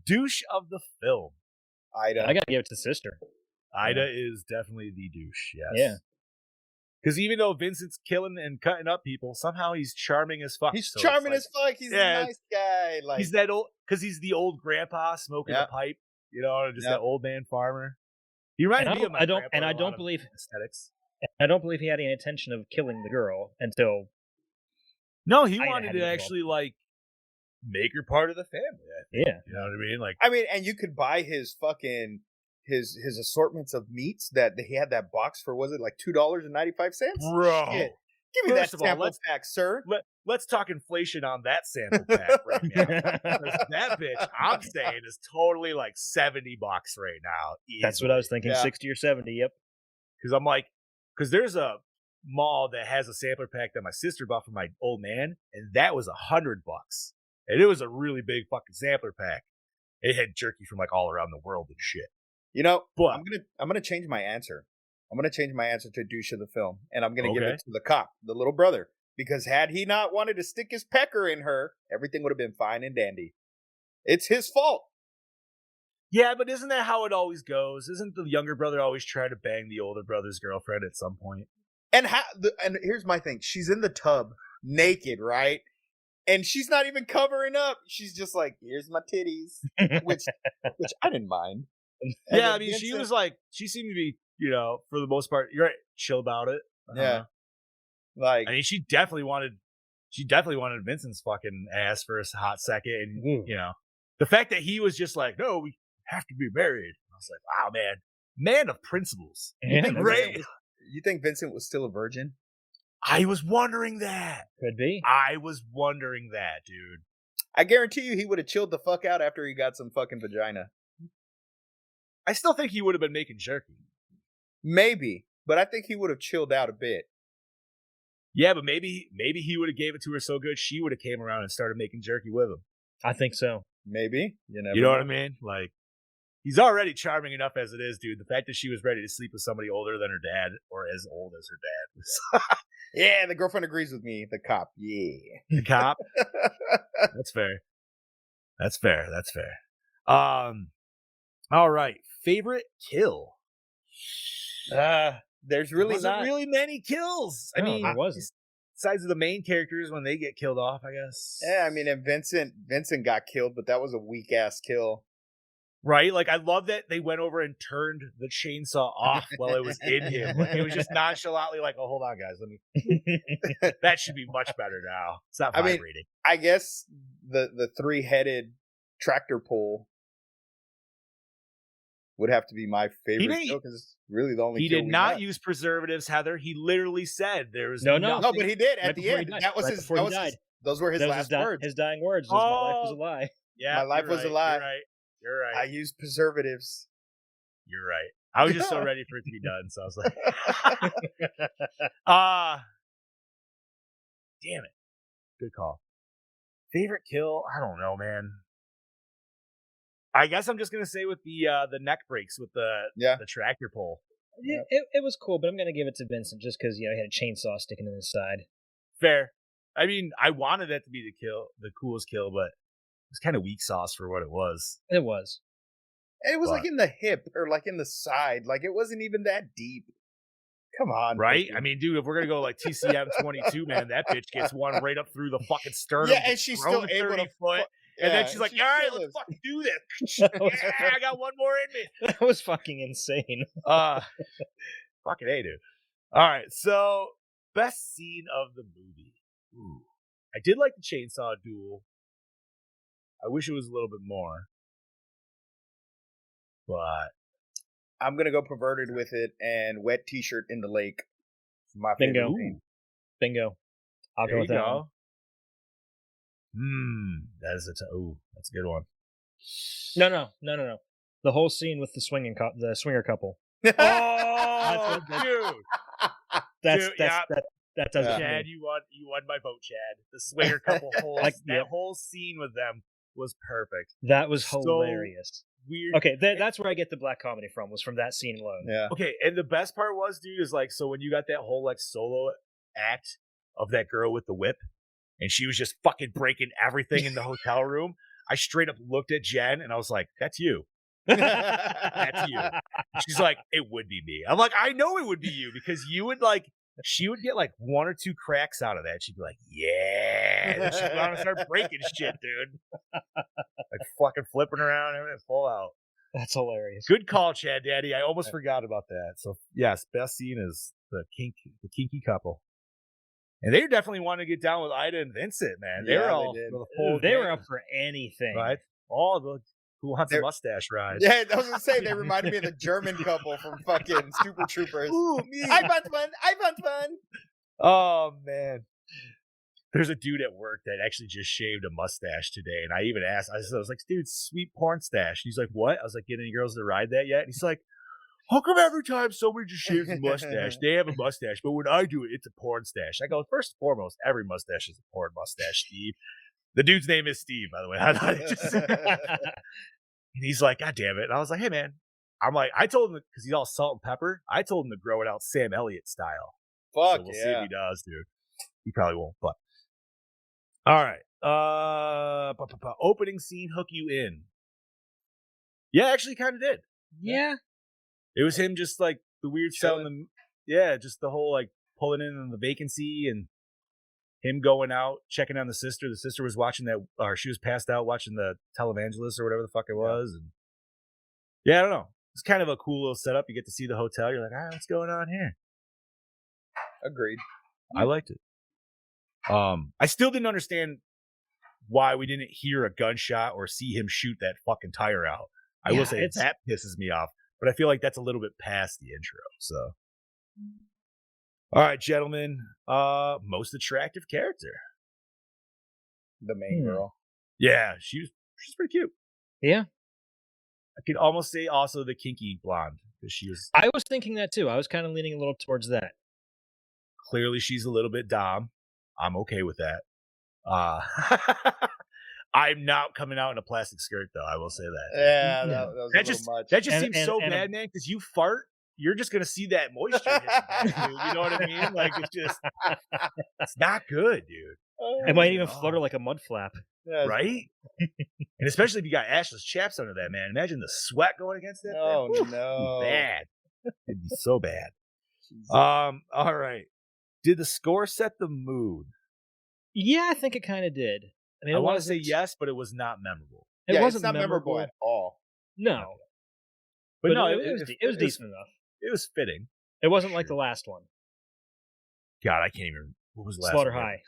Douche of the film. Ida. I got to give it to the sister. Ida is definitely the douche, yes. Yeah. Because even though Vincent's killing and cutting up people, somehow he's charming as fuck. He's charming as fuck. He's a nice guy. Like he's that old, because he's the old grandpa smoking a pipe, just that old man farmer. He reminds me of my grandpa. And I don't believe aesthetics. I don't believe he had any intention of killing the girl until. No, he wanted to actually like make her part of the family. I think. Yeah, you know what I mean. Like, and you could buy his fucking his assortments of meats that he had that box for. Was it like $2.95? Bro, shit. Give me that sample pack, sir. Let's talk inflation on that sample pack right now. That bitch, I'm saying, is totally like $70 right now. Easily. That's what I was thinking, 60 or 70. Yep. Because I'm like, because there's a mall that has a sampler pack that my sister bought for my old man, and that was $100, and it was a really big fucking sampler pack. It had jerky from like all around the world and shit. But I'm gonna change my answer. I'm gonna change my answer to douche of the film, and I'm gonna give it to the cop, the little brother, because had he not wanted to stick his pecker in her, everything would have been fine and dandy. It's his fault. Yeah, but isn't that how it always goes? Isn't the younger brother always trying to bang the older brother's girlfriend at some point? And and here's my thing: she's in the tub naked, right? And she's not even covering up. She's just like, "Here's my titties," which I didn't mind. And Yeah, then I mean, she Vincent- was like, she seemed to be, for the most part, you're right, chill about it. yeah, like I mean, she definitely wanted Vincent's fucking ass for a hot second, and the fact that he was just like, "No, we have to be married." I was like, "Wow, man of principles." Yeah, think Great. you think Vincent was still a virgin? I was wondering that. Could be. I was wondering that, dude. I guarantee you, he would have chilled the fuck out after he got some fucking vagina. I still think he would have been making jerky. Maybe, but I think he would have chilled out a bit. Yeah, but maybe he would have gave it to her so good she would have came around and started making jerky with him. I think so. Maybe You know what I mean? Like, he's already charming enough as it is, dude. The fact that she was ready to sleep with somebody older than her dad or as old as her dad was Yeah, the girlfriend agrees with me. The cop, yeah. the cop. That's fair. That's fair. All right. Favorite kill. There's really Wasn't not. really many kills. I No, mean, there wasn't. besides the main characters when they get killed off, I guess. Yeah, I mean, and Vincent got killed, but that was a weak ass kill. Right? Like, I love that they went over and turned the chainsaw off while it was in him. Like, it was just nonchalantly like, "Oh, hold on, guys. Let me." That should be much better now. It's not I mean, vibrating. I guess the 3-headed tractor pull would have to be my favorite didn't- kill because it's really the only. He kill did we not got. use preservatives, Heather. He literally said there was No, No, but he did at Right the before he end. died. That was Right his. before That he was died. his, those were his That was last his, words. his dying words. Was, "My life was a Oh. lie." Yeah, My life you're was a right, lie. You're right. I used preservatives. You're right. I was just so ready for it to be done, so I was like, damn it. Good call. Favorite kill? I don't know, man. I guess I'm just gonna say with the neck breaks with the tractor pull. It was cool, but I'm gonna give it to Vincent just because he had a chainsaw sticking in his side. Fair. I mean, I wanted that to be the coolest kill, but it was kind of weak sauce for what it was. It was. It was But- like in the hip or like in the side. Like it wasn't even that deep. Come on, Right? Cookie. I mean, dude, if we're gonna go like TCM 22, man, that bitch gets one right up through the fucking sternum. Yeah, and she's still thrown able 30 to foot. And then she's like, she "All right, still let's is. fucking do this." That was Yeah, I got one more in me. That was fucking insane. Fucking A, dude. All right, so best scene of the movie. Ooh. I did like the chainsaw duel. I wish it was a little bit more. But I'm gonna go perverted with it and wet T-shirt in the lake. My favorite Bingo. scene. Bingo. I'll there go you with that one. go. That's a good one. No. The whole scene with the the swinger couple. Oh, dude. That's Dude, yeah. that does it for Chad, me. you won my vote, Chad. The swinger couple that whole scene with them was perfect. That was So hilarious. Weird. Okay, that's where I get the black comedy was from that scene alone. Yeah. Okay, and the best part was, dude, is like, so when you got that whole like solo act of that girl with the whip, and she was just fucking breaking everything in the hotel room, I straight up looked at Jen and I was like, "That's you. That's you." She's like, "It would be me." I'm like, "I know it would be you because you would like." She would get like one or two cracks out of that. She'd be like, "Yeah," and then she'd go out and start breaking shit, dude. Like fucking flipping around and full out. That's hilarious. Good call, Chad Daddy. I almost forgot about that. So yes, best scene is the kinky couple. And they definitely wanted to get down with Ida and Vincent, man. They were all did. for the full They were game, up for anything. right? All the Who Wants a They're- Mustache ride. Yeah, I was gonna say they reminded me of the German couple from fucking Super Troopers. Ooh, me. I want one. I want one. Oh man. There's a dude at work that actually just shaved a mustache today, and I even asked. I was like, "Dude, sweet porn stash." And he's like, "What?" I was like, "Get any girls to ride that yet?" And he's like, "How come every time somebody just shaves a mustache, they have a mustache, but when I do it, it's a porn stash?" I go, first and foremost, every mustache is a porn mustache, Steve. The dude's name is Steve, by the way. And he's like, "God damn it!" And I was like, "Hey, man." I'm like, I told him because he's all salt and pepper. I told him to grow it out Sam Elliott style. Fuck So we'll see if yeah. he does, dude. He probably won't, but all right. Opening scene, hook you in. Yeah, actually, kind of did. Yeah. It was him just like the weird selling just the whole like pulling in on the vacancy and him going out, checking on the sister. The sister was watching that, or she was passed out watching the televangelist or whatever the fuck it was. And yeah, I don't know. It's kind of a cool little setup. You get to see the hotel. You're like, what's going on here? Agreed. I liked it. I still didn't understand why we didn't hear a gunshot or see him shoot that fucking tire out. I will say that pisses me off, but I feel like that's a little bit past the intro. So, all right, gentlemen, most attractive character. The main girl. Yeah, she's pretty cute. Yeah. I could almost say also the kinky blonde because she was. I was thinking that too. I was kind of leaning a little towards that. Clearly, she's a little bit dom. I'm okay with that. I'm not coming out in a plastic skirt, though. I will say that. Yeah, that was a little much. That just seems so bad, man. Because you fart, you're just gonna see that moisture hit the back, dude. You know what I mean? Like it's not good, dude. It might even flutter like a mud flap, right? And especially if you got ashless chaps under that, man. Imagine the sweat going against that. Oh thing. no, bad. It'd be so bad. All right. Did the score set the mood? Yeah, I think it kind of did. I mean, I want to say yes, but it was not memorable. It wasn't it's not memorable at all. No, but no, it was decent enough. It was fitting. It wasn't like the last one. God, I can't even. What was the last Slaughter one? High.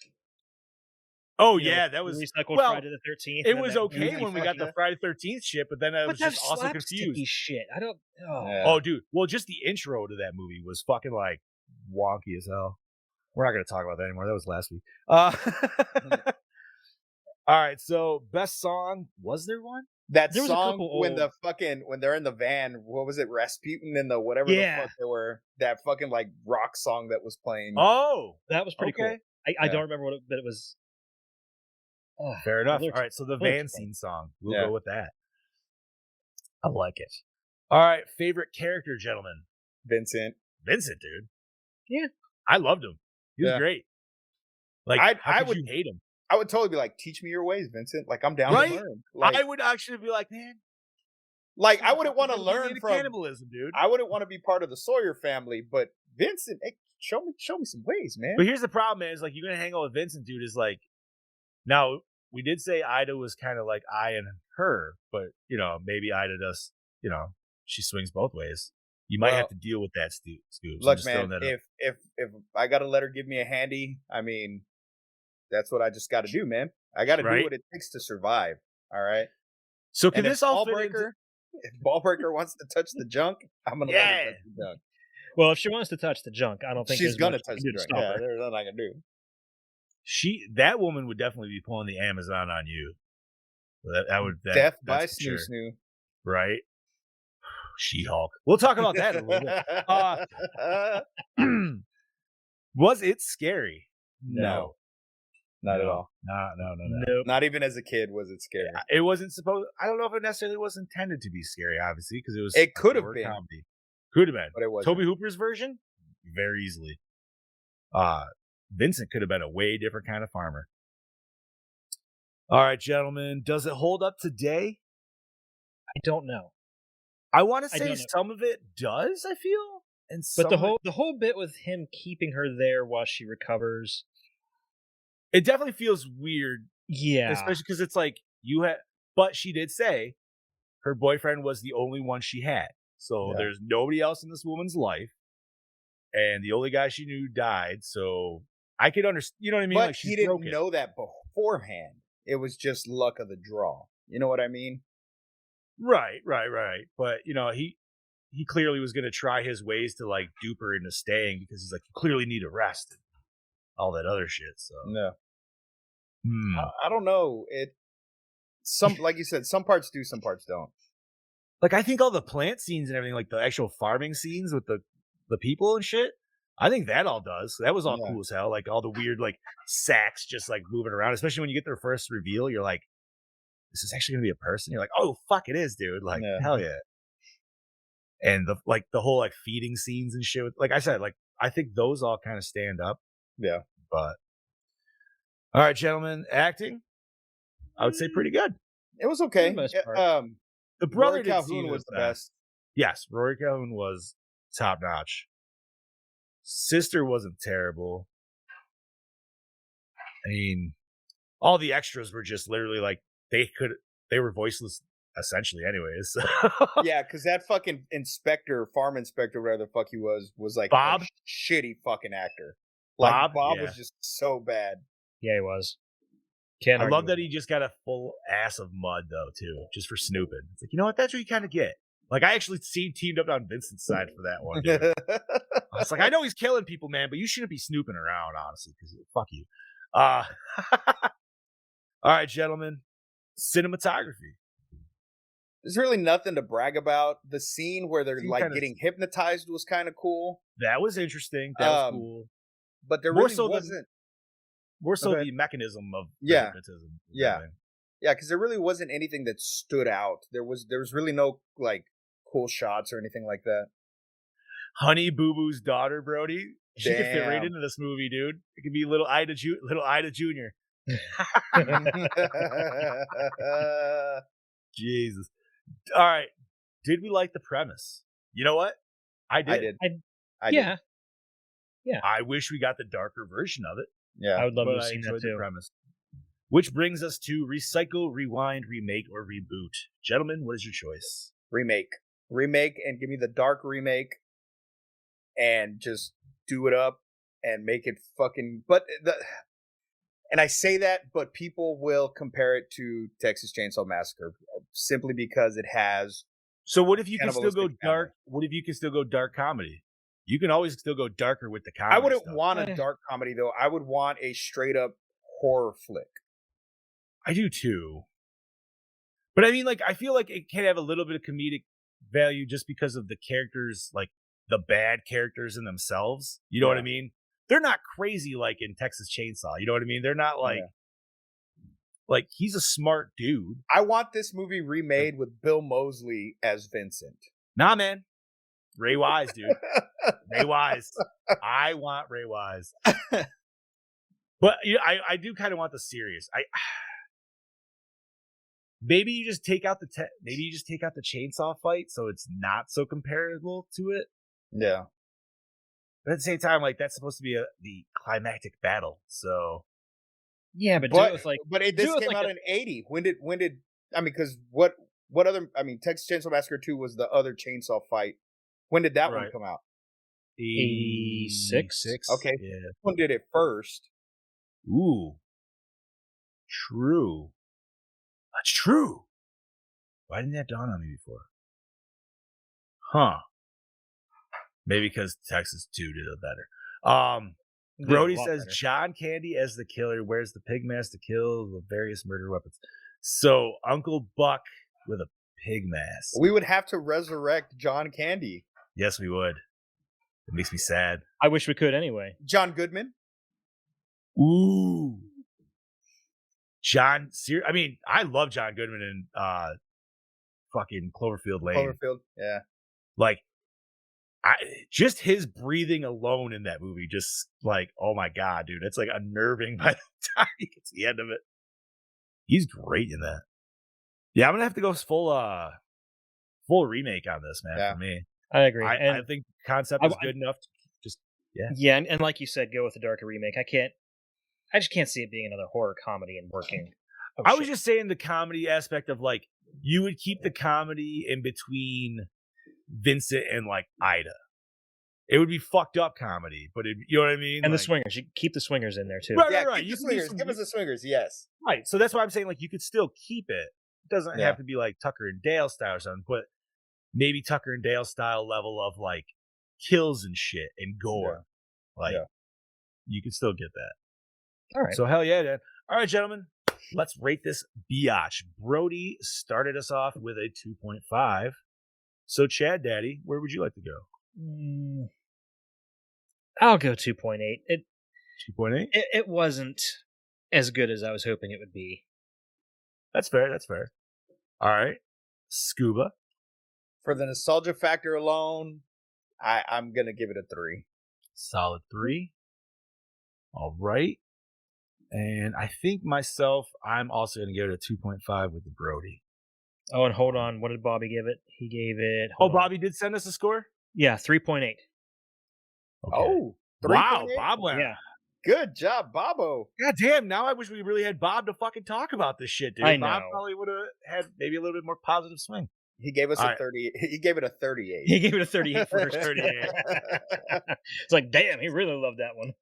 Oh yeah, that was Friday the 13th. It was okay when we got the Friday 13th shit, but then I was just also slapsticky confused. Shit, I don't. Oh, dude. Well, just the intro to that movie was fucking like wonky as hell. We're not going to talk about that anymore. That was last week. All right. So, best song. Was there one? That song when they're in the van. What was it? Rasputin and the whatever the fuck they were. That fucking like rock song that was playing. Oh, that was pretty cool. I don't remember but it was. Fair enough. All right. So the van scene song. We'll go with that. I like it. All right. Favorite character, gentlemen. Vincent, dude. Yeah. I loved him. He was great. Like, I would hate him. I would totally be like, teach me your ways, Vincent. Like, I'm down to learn. Like, I would actually be like, man. Like, I wouldn't want to learn from cannibalism, dude. I wouldn't want to be part of the Sawyer family, but Vincent, hey, show me some ways, man. But here's the problem, man. Is like you're gonna hang out with Vincent, dude. Is like, now we did say Ida was kind of like I and her, but maybe Ida does. She swings both ways. You might have to deal with that, Scoops. Look, man, if I gotta let her give me a handy, I mean, that's what I just got to do, man. I got to do what it takes to survive. All right. So can this all fit into... If Ballbreaker wants to touch the junk, I'm gonna let her touch the junk. Well, if she wants to touch the junk, I don't think she's gonna touch the junk. Yeah, there's nothing I can do. That woman would definitely be pulling the Amazon on you. Death by Snoo Snoo. Right. She-Hulk. We'll talk about that in a little bit. Was it scary? No. Not at all. No. Nope. Not even as a kid was it scary. It wasn't supposed. I don't know if it necessarily was intended to be scary, obviously, because it was. It could have been. Comedy. Could have been. But it wasn't. Toby Hooper's version? Very easily. Vincent could have been a way different kind of farmer. All right, gentlemen. Does it hold up today? I don't know. I want to say some of it does, I feel. But the whole bit with him keeping her there while she recovers. It definitely feels weird. Yeah. Especially because it's like but she did say her boyfriend was the only one she had. So there's nobody else in this woman's life. And the only guy she knew died. So I could understand, you know what I mean? But like he didn't know that beforehand. It was just luck of the draw. You know what I mean? Right. But, he clearly was going to try his ways to like dupe her into staying because he's like, you clearly need a rest. And all that other shit. So no. I don't know. Like you said, some parts do, some parts don't. Like I think all the plant scenes and everything, like the actual farming scenes with the people and shit, I think that all does. That was all cool as hell. Like all the weird like sacks just like moving around, especially when you get their first reveal, you're like, this is actually gonna be a person. You're like, oh fuck, it is, dude. Like hell yeah. And the whole like feeding scenes and shit. Like I said, like I think those all kind of stand up. Yeah. But all right, gentlemen, acting, I would say pretty good. It was okay. The brother Rory did Calhoun seem was the best. Yes, Rory Calhoun was top notch. Sister wasn't terrible. I mean, all the extras were just literally like they were voiceless essentially, anyways. Yeah, because that fucking farm inspector, whatever the fuck he was like Bob? a shitty fucking actor. Like Bob? Bob Yeah. was just so bad. Yeah, he was. Can't I argue love with that he just got a full ass of mud though, too, just for snooping. It's like, you know what? That's what you kind of get. Like, I actually teamed up on Vincent's side for that one. Dude. I was like, I know he's killing people, man, but you shouldn't be snooping around, honestly, because fuck you. All right, gentlemen. Cinematography. There's really nothing to brag about. The scene where they're like getting hypnotized was kind of cool. That was interesting. That was cool. But there More really so wasn't. More so Okay. the mechanism of Yeah. hypnotism. Yeah. Yeah, because there really wasn't anything that stood out. There was really no like cool shots or anything like that. Honey Boo Boo's daughter, Brody. She could fit right Damn. into this movie, dude. It could be little Ida Jr. Jesus. All right. Did we like the premise? You know what? I did. I yeah. did. Yeah. I wish we got the darker version of it. Yeah. I would love to but have I seen enjoyed that the too. premise. Which brings us to recycle, rewind, remake, or reboot. Gentlemen, what is your choice? Remake, and give me the dark remake, and just do it up and make it fucking. And I say that, but people will compare it to Texas Chainsaw Massacre simply because it has. So what if you can still go Cannibalistic dark? What if you can still go dark comedy? You can always still go darker with the comedy. I wouldn't stuff. want a dark comedy though. I would want a straight up horror flick. I do too. But I mean, like, I feel like it can have a little bit of comedic value just because of the characters, like the bad characters in themselves. You know what I mean? They're not crazy like in Texas Chainsaw. You know what I mean? They're not like, like he's a smart dude. I want this movie remade with Bill Moseley as Vincent. Nah, man. Ray Wise, dude. Ray Wise. I want Ray Wise. But I do kind of want the serious. Maybe you just take out the chainsaw fight, so it's not so comparable to it. Yeah. But at the same time, like that's supposed to be the climactic battle. So Yeah, but do it with like. This came out in '80. When did I mean? Because what other? I mean, Texas Chainsaw Massacre 2 was the other chainsaw fight. When did that one come out? 86. Okay, Yeah. this one did it first. Ooh. True. That's true. Why didn't that dawn on me before? Huh. Maybe because Texas 2 did it better. Brody says better. John Candy as the killer wears the pig mask to kill the various murder weapons. So Uncle Buck with a pig mask. We would have to resurrect John Candy. Yes, we would. It makes me sad. I wish we could anyway. John Goodman. Ooh. I mean, I love John Goodman in fucking Cloverfield Lane. Cloverfield, yeah. Like, just his breathing alone in that movie, just like, oh my god, dude, it's like unnerving by the time he gets to the end of it. He's great in that. Yeah, I'm gonna have to go full remake on this, man. For me, I agree. I think the concept is good enough to just yeah, and like you said, go with the darker remake. I just can't see it being another horror comedy and working. I was just saying the comedy aspect of like you would keep the comedy in between Vincent and like Ida. It would be fucked up comedy, but you know what I mean? And like, the swingers, you keep the swingers in there too. Right. Keep the swingers. Give us the swingers, yes. Right. So that's why I'm saying like you could still keep it. It doesn't have to be like Tucker and Dale style or something, but maybe Tucker and Dale style level of like kills and shit and gore. Like you can still get that. All right. So hell yeah, Dan. All right, gentlemen. Let's rate this biatch. Brody started us off with a 2.5. So Chad Daddy, where would you like to go? I'll go 2.8. 2.8? It wasn't as good as I was hoping it would be. That's fair. All right. Scuba. For the nostalgia factor alone, I'm gonna give it a 3. Solid 3. All right. And I think myself, I'm also going to give it a 2.5 with the Brody. Oh, and hold on. What did Bobby give it? He gave it. Oh, hold on. Bobby did send us a score? Yeah, 3.8. Okay. Oh, Wow, 3.8? Bob went. Yeah. Good job, Bobo. God damn, now I wish we really had Bob to fucking talk about this shit, dude. I Bob know. probably would have had maybe a little bit more positive swing. He gave us All a right. 30. He gave it a 38. He gave it a 38 first. 38. It's like, damn, he really loved that one.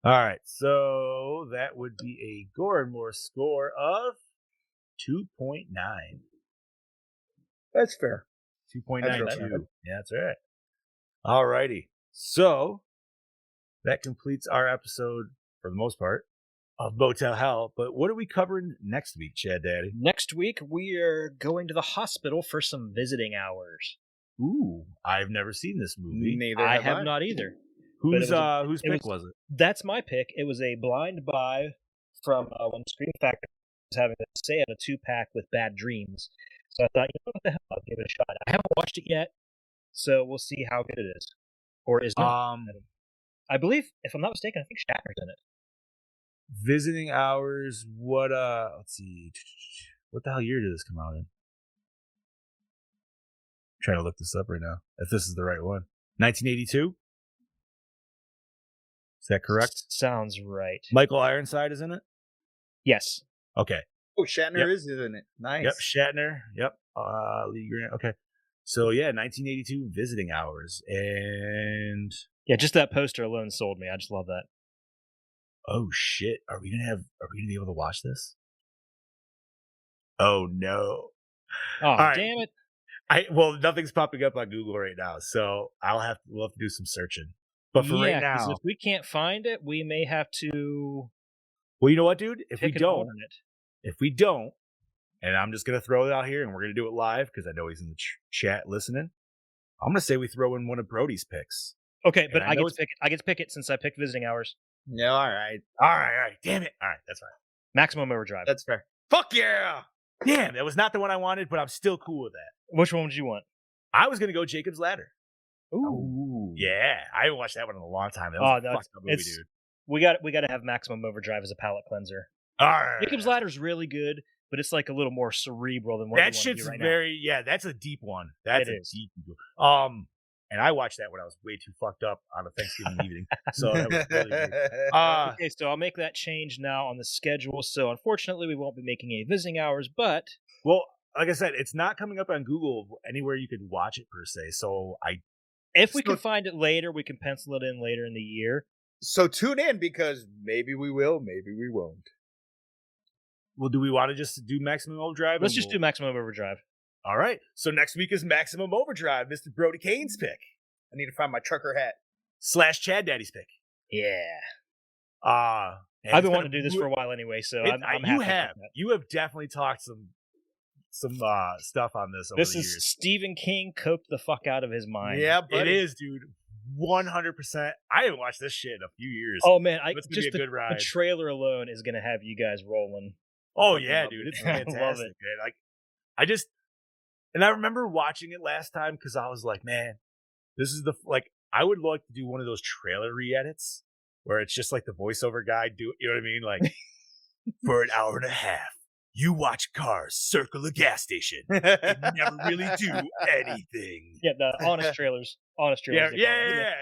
All right, so that would be a Gore N More score of 2.9. That's fair. 2.92. Yeah, that's right. All righty. So that completes our episode, for the most part, of Motel Hell. But what are we covering next week, Chad Daddy? Next week, we are going to the hospital for some visiting hours. Ooh, I've never seen this movie. Neither I have have I. not either. Whose it pick was it? That's my pick. It was a blind buy from when Scream Factory was having a sale, a 2-pack with Bad Dreams. So I thought, what the hell, I'll give it a shot. I haven't watched it yet, so we'll see how good it is. Or is not. I believe, if I'm not mistaken, I think Shatner's in it. Visiting Hours. What? Let's see. What the hell year did this come out in? I'm trying to look this up right now. If this is the right one, 1982. Is that correct? Sounds right. Michael Ironside is in it. Yes. Okay. Oh, Shatner Yep. is in it. Nice. Yep. Shatner. Yep. Lee Grant. Okay. So yeah, 1982 Visiting Hours, and Yeah, just that poster alone sold me. I just love that. oh shit, are we gonna be able to watch this? Oh no. Oh, All right. damn it. Well, nothing's popping up on Google right now, so we'll have to do some searching. But for right 'cause now, if we can't find it, we may have to well, you know what, dude? If we pick an don't, alternate. and I'm just gonna throw it out here, and we're gonna do it live because I know he's in the chat listening. I'm gonna say we throw in one of Brody's picks. Okay, but I I know get to pick it. I get to pick it since I picked Visiting Hours. No, all right. All right. Damn it. All right, that's fine. Maximum Overdrive. That's fair. Fuck yeah! Damn, that was not the one I wanted, but I'm still cool with that. Which one would you want? I was gonna go Jacob's Ladder. Ooh. Yeah, I haven't watched that one in a long time. That was a fucked up movie, dude. We got to have Maximum Overdrive as a palate cleanser. All right. Jacob's Ladder's really good, but it's like a little more cerebral than what That we shit's do right very that's a deep one. That's It a is. deep one. And I watched that when I was way too fucked up on a Thanksgiving evening. So that was really good. now. Okay, so I'll make that change now on the schedule. So unfortunately, we won't be making any Visiting Hours, but Well, like I said, it's not coming up on Google anywhere you could watch it per se. So if we can find it later, we can pencil it in later in the year. So tune in because maybe we will, maybe we won't. well, do we want to just do Maximum Overdrive? Let's just do Maximum Overdrive. All right. So next week is Maximum Overdrive, Mr. Brody Kane's pick I need to find my trucker hat. / Chad Daddy's pick. Yeah. And I've it's been been wanting to do this for a while anyway, so I'm happy. You have definitely talked some stuff on this over This the is years. Stephen King coked the fuck out of his mind. Yeah, It buddy. is, dude. 100%. I haven't watched this shit in a few years. Oh man, It's gonna be a good the ride. trailer alone is gonna have you guys rolling. Oh yeah, dude, it's I love fantastic, it. man. Like, I remember watching it last time because I was like, man, this is I would like to do one of those trailer re-edits where it's just like the voiceover guy you know what I mean? Like, for an hour and a half, you watch cars circle a gas station and never really do anything. Yeah, the honest trailers. Honest Yeah, trailers. yeah.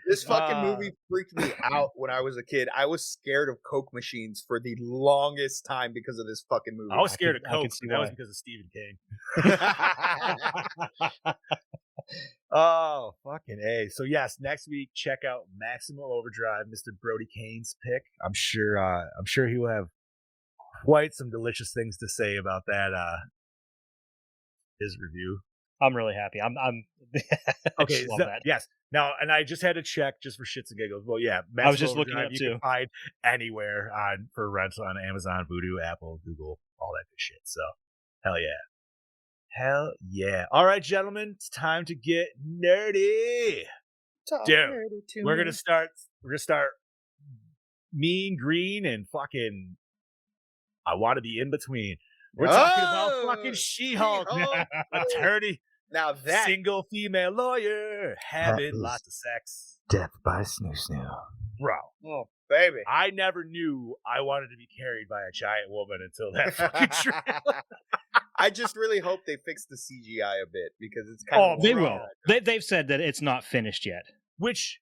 This fucking movie freaked me out when I was a kid. I was scared of Coke machines for the longest time because of this fucking movie. I was scared of I can Coke, see but that was why. because of Stephen King. Oh, fucking A. So yes, next week check out Maximum Overdrive, Mr. Brody Kane's pick. I'm sure he will have quite some delicious things to say about that his review. I'm really happy. I'm I Okay, just love so- that. yes. Now, and I just had to check just for shits and giggles. Well, yeah, I was Maximum just looking Overdrive up you too. can find anywhere for rent on Amazon, Vudu, Apple, Google, all that good shit. So, hell yeah. Hell yeah. All right, gentlemen, it's time to get nerdy. Dude, we're gonna start mean green and fucking I want to be in between. We're talking about fucking She-Hulk. She-Hulk. Attorney, Now that single female lawyer, having is- lots of sex. Death by Snoo Snoo. Bro. oh baby. I never knew I wanted to be carried by a giant woman until that fucking trailer. I just really hope they fix the CGI a bit because it's kind of. They will. They've said that it's not finished yet. Which,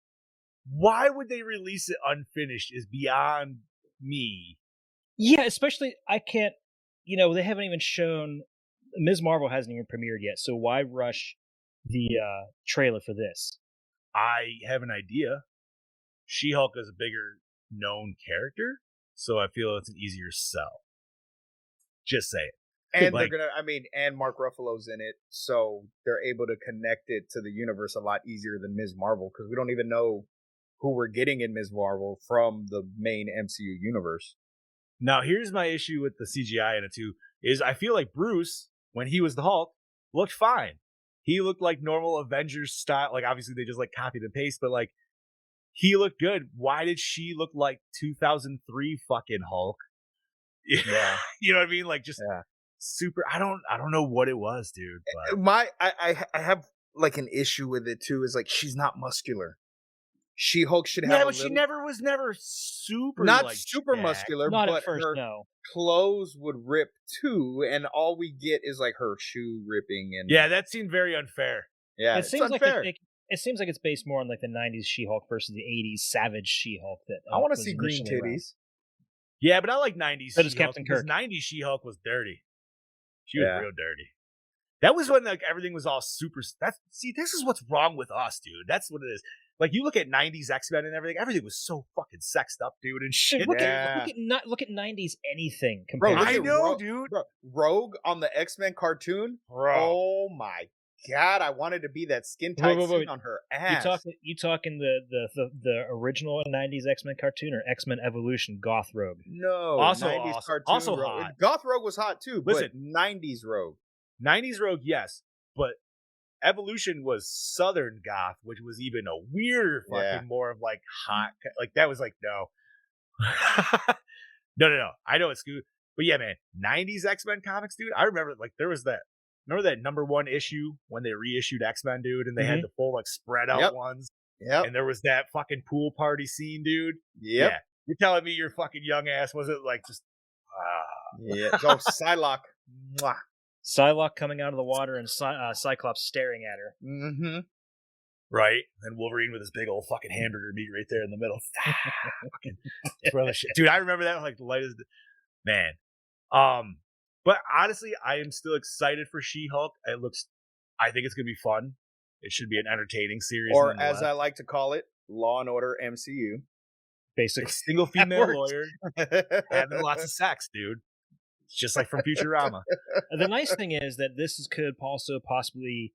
why would they release it unfinished is beyond me. Yeah, especially I can't. They haven't even shown. Ms. Marvel hasn't even premiered yet, so why rush the trailer for this? I have an idea. She-Hulk is a bigger known character, so I feel it's an easier sell. Just say it. And they're gonna. And Mark Ruffalo's in it, so they're able to connect it to the universe a lot easier than Ms. Marvel because we don't even know who we're getting in Ms. Marvel from the main MCU universe. Now, here's my issue with the CGI in it too: is I feel like Bruce, when he was the Hulk, looked fine. He looked like normal Avengers style. Like obviously they just like copied and paste, but like he looked good. Why did she look like 2003 fucking Hulk? Yeah, you know what I mean? Like just super. I don't know what it was, dude. But. I have like an issue with it too. Is like she's not muscular. She-Hulk should have. Yeah, but she was never super. Not like super jacked. muscular, Not but at first, her no. clothes would rip too, and all we get is like her shoe ripping. And yeah, that seemed very unfair. Yeah, it seems unfair. It seems like it's based more on like the '90s She-Hulk versus the '80s Savage She-Hulk. That I want to see green titties. Yeah, but I like '90s. That is She-Hulk, Captain Kirk. '90s She-Hulk was dirty. She was real dirty. That was when like everything was all super. This is what's wrong with us, dude. That's what it is. Like you look at '90s X-Men and everything. Everything was so fucking sexed up, dude, and shit. Look at '90s anything compared. Bro, I know, dude. Bro, Rogue on the X-Men cartoon. Bro. Oh my god, I wanted to be that skin tight suit on her ass. You talking the original '90s X-Men cartoon or X-Men Evolution Goth Rogue? No, also 90s awesome. cartoon. Also Rogue. hot. Goth Rogue was hot too. Listen, but '90s Rogue. '90s Rogue, yes, but Evolution was Southern Goth, which was even a weirder fucking more of like hot. Like that was like no, no. I know it's good, but yeah, man, '90s X-Men comics, dude. I remember like there was that. Remember that #1 issue when they reissued X-Men, dude, and they had the full like spread out ones. Yep. And there was that fucking pool party scene, dude. Yep. Yeah. You're telling me your fucking young ass wasn't like just. Yeah. Oh, Psylocke. Mwah. Psylocke coming out of the water and Cyclops staring at her. Mm-hmm. Right, and Wolverine with his big old fucking hamburger meat right there in the middle. Fucking throw that shit, dude. I remember that like the light as man. But honestly, I am still excited for She-Hulk. I think it's gonna be fun. It should be an entertaining series. Or as I like to call it, Law and Order MCU. Basically, single female lawyer having lots of sex, dude. It's just like from Futurama. The nice thing is that this could also possibly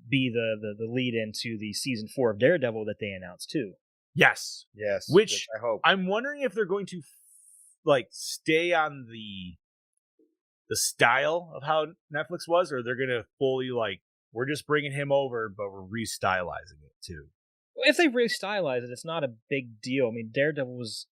be the lead into the season 4 of Daredevil that they announced too. Yes. Which I hope. I'm wondering if they're going to like stay on the style of how Netflix was, or they're going to fully like we're just bringing him over, but we're restylizing it too. If they restylize it, it's not a big deal. I mean, Daredevil was.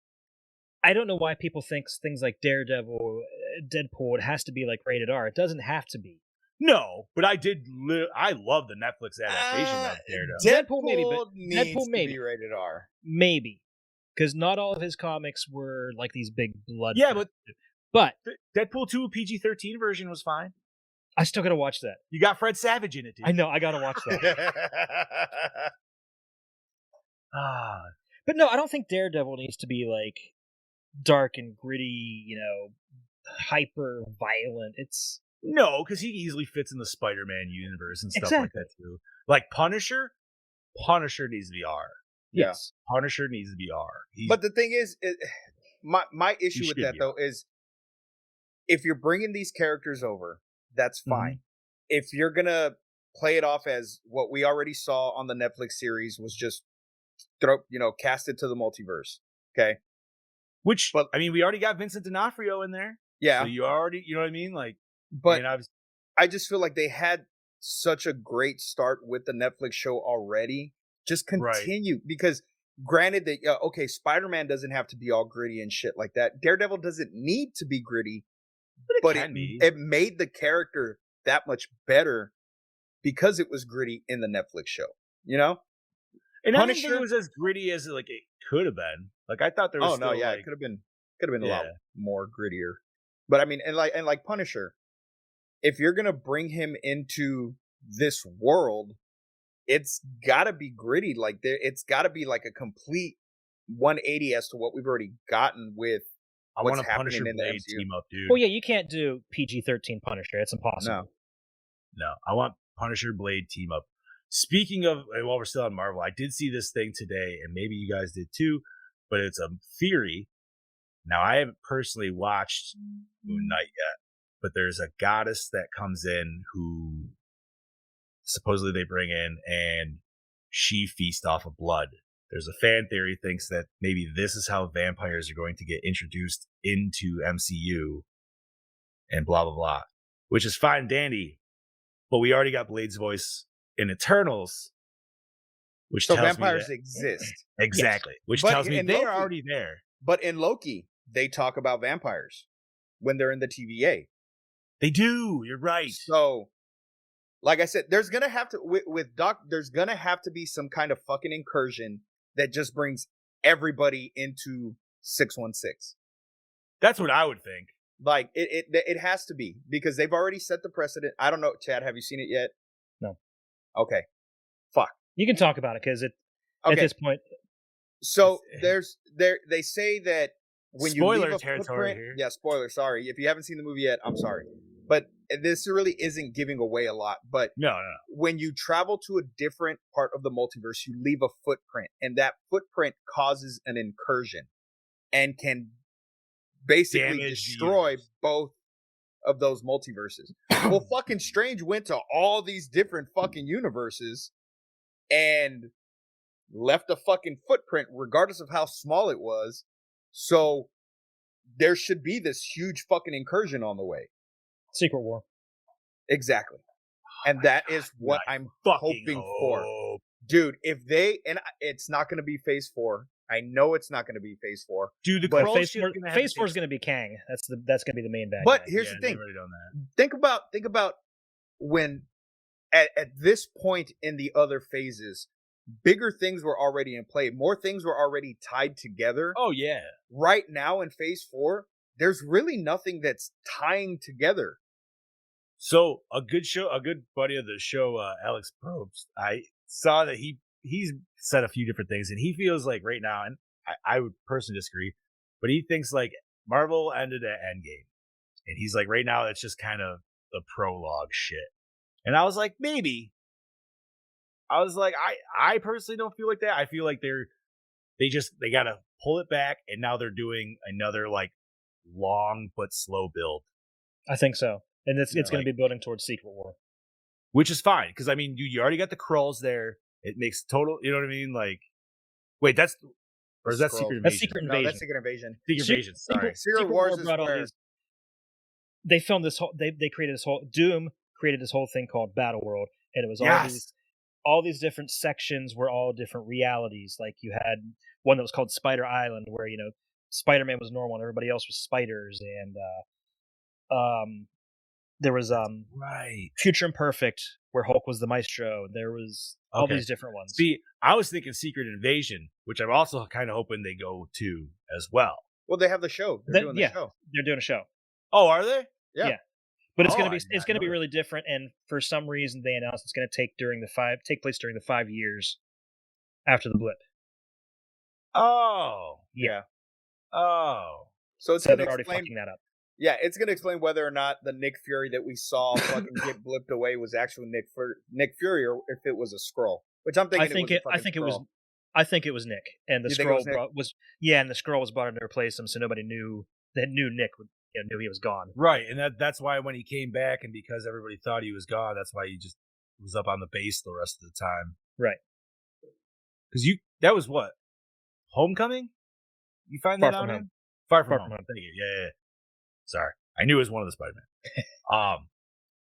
I don't know why people think things like Daredevil, Deadpool, it has to be like rated R. It doesn't have to be. No, but I love the Netflix adaptation of Daredevil. Deadpool maybe, but Deadpool maybe rated R. Maybe, because not all of his comics were like these big blood. Yeah, but Deadpool 2 PG-13 version was fine. I still gotta watch that. You got Fred Savage in it, dude. I know, I gotta watch that. But no, I don't think Daredevil needs to be like dark and gritty, hyper violent. No, because he easily fits in the Spider-Man universe and stuff exactly. like that too. Like Punisher needs to be R. Yes, Punisher needs to be R. But the thing is, my issue with that though is, if you're bringing these characters over, that's fine. If you're gonna play it off as what we already saw on the Netflix series was just cast it to the multiverse, okay? But I mean, we already got Vincent D'Onofrio in there. Yeah, so you already, you know what I mean? Like, but I just feel like they had such a great start with the Netflix show already. Just continue because, granted that Spider-Man doesn't have to be all gritty and shit like that. Daredevil doesn't need to be gritty, but it made the character that much better because it was gritty in the Netflix show. And I didn't think it was as gritty as like it could have been. Like I thought there was. Oh no, still, yeah, like, it could have been a lot Yeah. more grittier. But I mean, and like Punisher, if you're gonna bring him into this world, it's gotta be gritty. Like it's gotta be like a complete 180 as to what we've already gotten with I what's want a happening Punisher in the Blade MCU. team up, dude. Well, yeah, you can't do PG-13 Punisher. It's impossible. No, I want Punisher Blade team up. Speaking of, while we're still on Marvel, I did see this thing today, and maybe you guys did too, but it's a theory. Now, I haven't personally watched Moon Knight yet, but there's a goddess that comes in who supposedly they bring in, and she feasts off of blood. There's a fan theory thinks that maybe this is how vampires are going to get introduced into MCU, and blah blah blah, which is fine, dandy. But we already got Blade's voice in Eternals, which So tells vampires me exist. exactly, which But tells me in they Loki- are already there. But in Loki, they talk about vampires when they're in the TVA. They do. You're right. So, like I said, there's gonna have to with Doc. There's gonna have to be some kind of fucking incursion that just brings everybody into 616. That's what I would think. Like it has to be because they've already set the precedent. I don't know, Chad. Have you seen it yet? No. Okay. Fuck. You can talk about it because at Okay. this point, So they say that when you Spoiler leave a territory footprint, here. yeah, spoiler. Sorry if you haven't seen the movie yet. I'm sorry, but this really isn't giving away a lot. But No. when you travel to a different part of the multiverse, you leave a footprint, and that footprint causes an incursion and can basically Damage the destroy universe. both of those multiverses. Well, fucking Strange went to all these different fucking universes and left a fucking footprint, regardless of how small it was. So there should be this huge fucking incursion on the way. Secret War. Exactly. And that is what I'm hoping for. Dude, if they, and it's not going to be phase 4. I know it's not going to be phase 4. Dude, the But Kroll Phase shit's 4, gonna have Phase to 4 is take- going to be Kang. That's going to be the main bad But guy. here's Yeah, the they've thing. already done that. Think about when at this point in the other phases, bigger things were already in play. More things were already tied together. Oh yeah. Right now in phase 4, there's really nothing that's tying together. So a good buddy of the show, Alex Probst, I saw that he's said a few different things, and he feels like right now, and I would personally disagree, but he thinks like Marvel ended at Endgame, and he's like right now it's just kind of the prologue shit. And I was like, maybe. I was like, I personally don't feel like that. I feel like they gotta pull it back, and now they're doing another like long but slow build. I think so. And it's going like- to be building towards Secret War. Which is fine, because I mean, you already got the Krulls there. It makes total, you know what I mean? Like, wait, or is that Skrull. Secret Invasion? That's Secret No, Invasion. that's Secret Invasion. Secret Invasion. Sorry. Secret Wars is brought all where- these. They filmed this whole. They created this whole. Doom created this whole thing called Battle World, and it was all these different sections were all different realities. Like you had one that was called Spider Island, where Spider-Man was normal and everybody else was spiders, and there was Right. Future Imperfect, where Hulk was the maestro. There was all Okay. these different ones. See, I was thinking Secret Invasion, which I'm also kind of hoping they go to as well. Well, they have the show. They're doing the show. They're doing a show. Oh, are they? Yeah. But it's Oh, gonna I be did it's not gonna be know that. really different, and for some reason they announced it's gonna take place during the 5 years after the blip. Oh. Yeah. Oh. So it's So going they're to already explain. fucking that up. Yeah, it's going to explain whether or not the Nick Fury that we saw fucking get blipped away was actually Nick Fury, or if it was a Skrull. Which I'm thinking. I think it was Nick, and the You think it was scroll Nick? and the scroll was brought in to replace him, so nobody knew Nick knew he was gone. Right, and that's why when he came back, and because everybody thought he was gone, that's why he just was up on the base the rest of the time. Right. Because that was what? Homecoming? You find Far that From out Home. in? Far from Far home. From Home. Thank you. Yeah. Sorry. I knew it was one of the Spider-Man.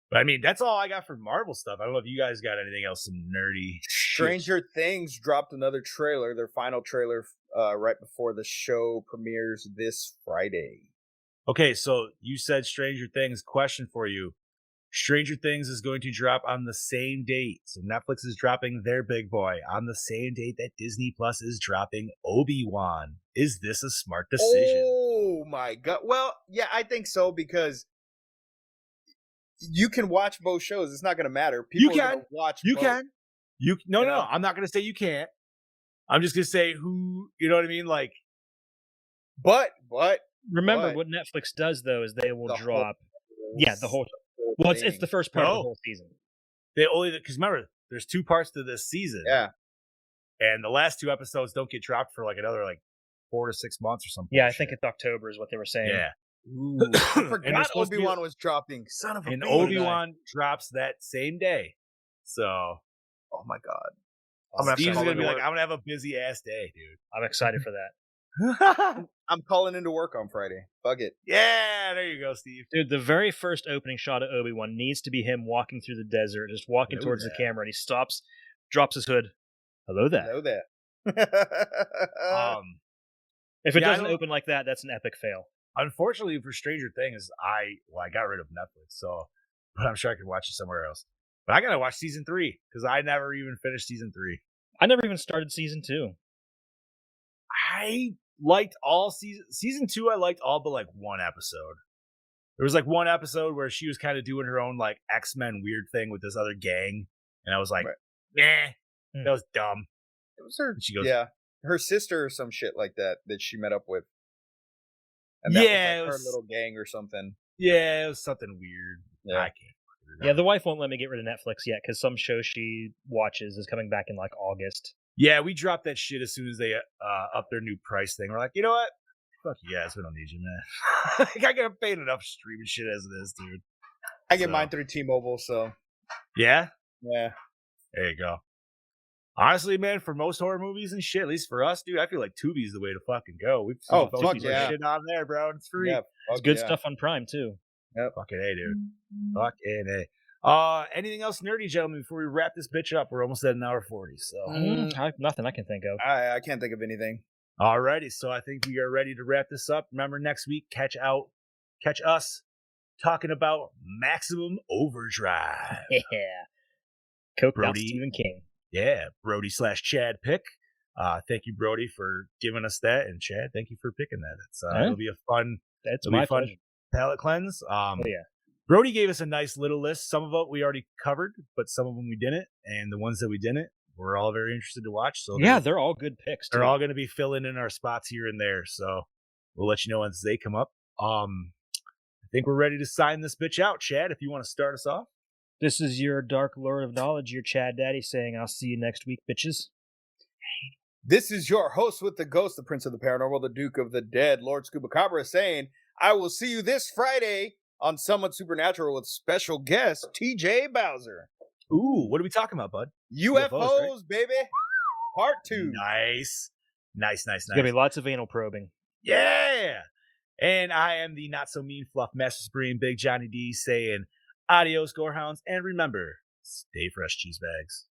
But I mean, that's all I got for Marvel stuff. I don't know if you guys got anything else, some nerdy shit. Stranger Things dropped another trailer, their final trailer, right before the show premieres this Friday. Okay, so you said Stranger Things. Question for you. Stranger Things is going to drop on the same date. So Netflix is dropping their big boy on the same date that Disney Plus is dropping Obi-Wan. Is this a smart decision? Oh my god. Well, yeah, I think so because you can watch both shows. It's not going to matter. People You are can. gonna watch. You both. can. No, You no, know? no. I'm not going to say you can't. I'm just going to say who, you know what I mean? Like, But Remember, But- what Netflix does though is they will The whole- drop. The whole. Well, it's thing. the first part of No. the whole season. they only, because remember, there's 2 parts to this season. Yeah. And the last 2 episodes don't get dropped for like another like 4 to 6 months or something. Yeah, I think it's October is what they were saying. Yeah. Ooh, I And forgot they're supposed to be- Obi-Wan was dropping. Son of a And bitch. Obi-Wan drops that same day. So Oh my god. Steve's call gonna into be like, work. I'm gonna have a busy ass day, dude. I'm excited for that. I'm calling into work on Friday. Fuck it. Yeah, there you go, Steve. Dude, the very first opening shot of Obi-Wan needs to be him walking through the desert, just walking Hello towards there. the camera, and he stops, drops his hood. Hello there. Know that. If it yeah, I doesn't don't- open like that, that's an epic fail. Unfortunately for Stranger Things, I got rid of Netflix, so but I'm sure I could watch it somewhere else. But I gotta watch season 3 because I never even finished season 3. I never even started season 2. I liked all season 2. I liked all but like one episode. There was like one episode where she was kind of doing her own like X-Men weird thing with this other gang, and I was like, Right. nah, that was dumb. It was her. And she goes, Yeah, her sister or some shit like that she met up with. And that Yeah, was it like was- her little gang or something. yeah, it was something weird. Yeah. I can't. Yeah, the wife won't let me get rid of Netflix yet because some show she watches is coming back in like August. Yeah, we dropped that shit as soon as they upped their new price thing. We're like, you know what? Fuck you guys. We don't need you, man. Like, I get paid enough streaming shit as it is, dude. I get So- mine through T-Mobile, so Yeah? yeah. There you go. Honestly, man, for most horror movies and shit, at least for us, dude, I feel like Tubi's the way to fucking go. We've seen Oh, most fuck of our yeah. shit on there, bro. It's free. Yeah, It's fuck good yeah. stuff on Prime too. Fucking A, dude. Fucking A. Anything else nerdy, gentlemen, before we wrap this bitch up? We're almost at an hour 40, so. Nothing I can think of. I can't think of anything. Alrighty, so I think we are ready to wrap this up. Remember, next week, catch us talking about Maximum Overdrive. Yeah. Coked out Brody. Stephen King. Yeah, Brody/Chad pick. Thank you, Brody, for giving us that, and Chad, thank you for picking that. It's it'll be a fun, That's it'll be my fun pleasure. palate cleanse. Oh, yeah. Brody gave us a nice little list. Some of it we already covered, but some of them we didn't, and the ones that we didn't, we're all very interested to watch. So Yeah, they're all good picks. they're too. all going to be filling in our spots here and there. So we'll let you know once they come up. I think we're ready to sign this bitch out, Chad. If you want to start us off. This is your Dark Lord of Knowledge, your Chad Daddy, saying, I'll see you next week, bitches. This is your host with the ghost, the Prince of the Paranormal, the Duke of the Dead, Lord Scuba Cabra, saying, I will see you this Friday on Somewhat Supernatural with special guest TJ Bowser. Ooh, what are we talking about, bud? UFOs, right? baby. Part 2. Nice. It's going to be lots of anal probing. Yeah. And I am the not so mean fluff master supreme, Big Johnny D, saying adios, gorehounds, and remember, stay fresh, cheese bags.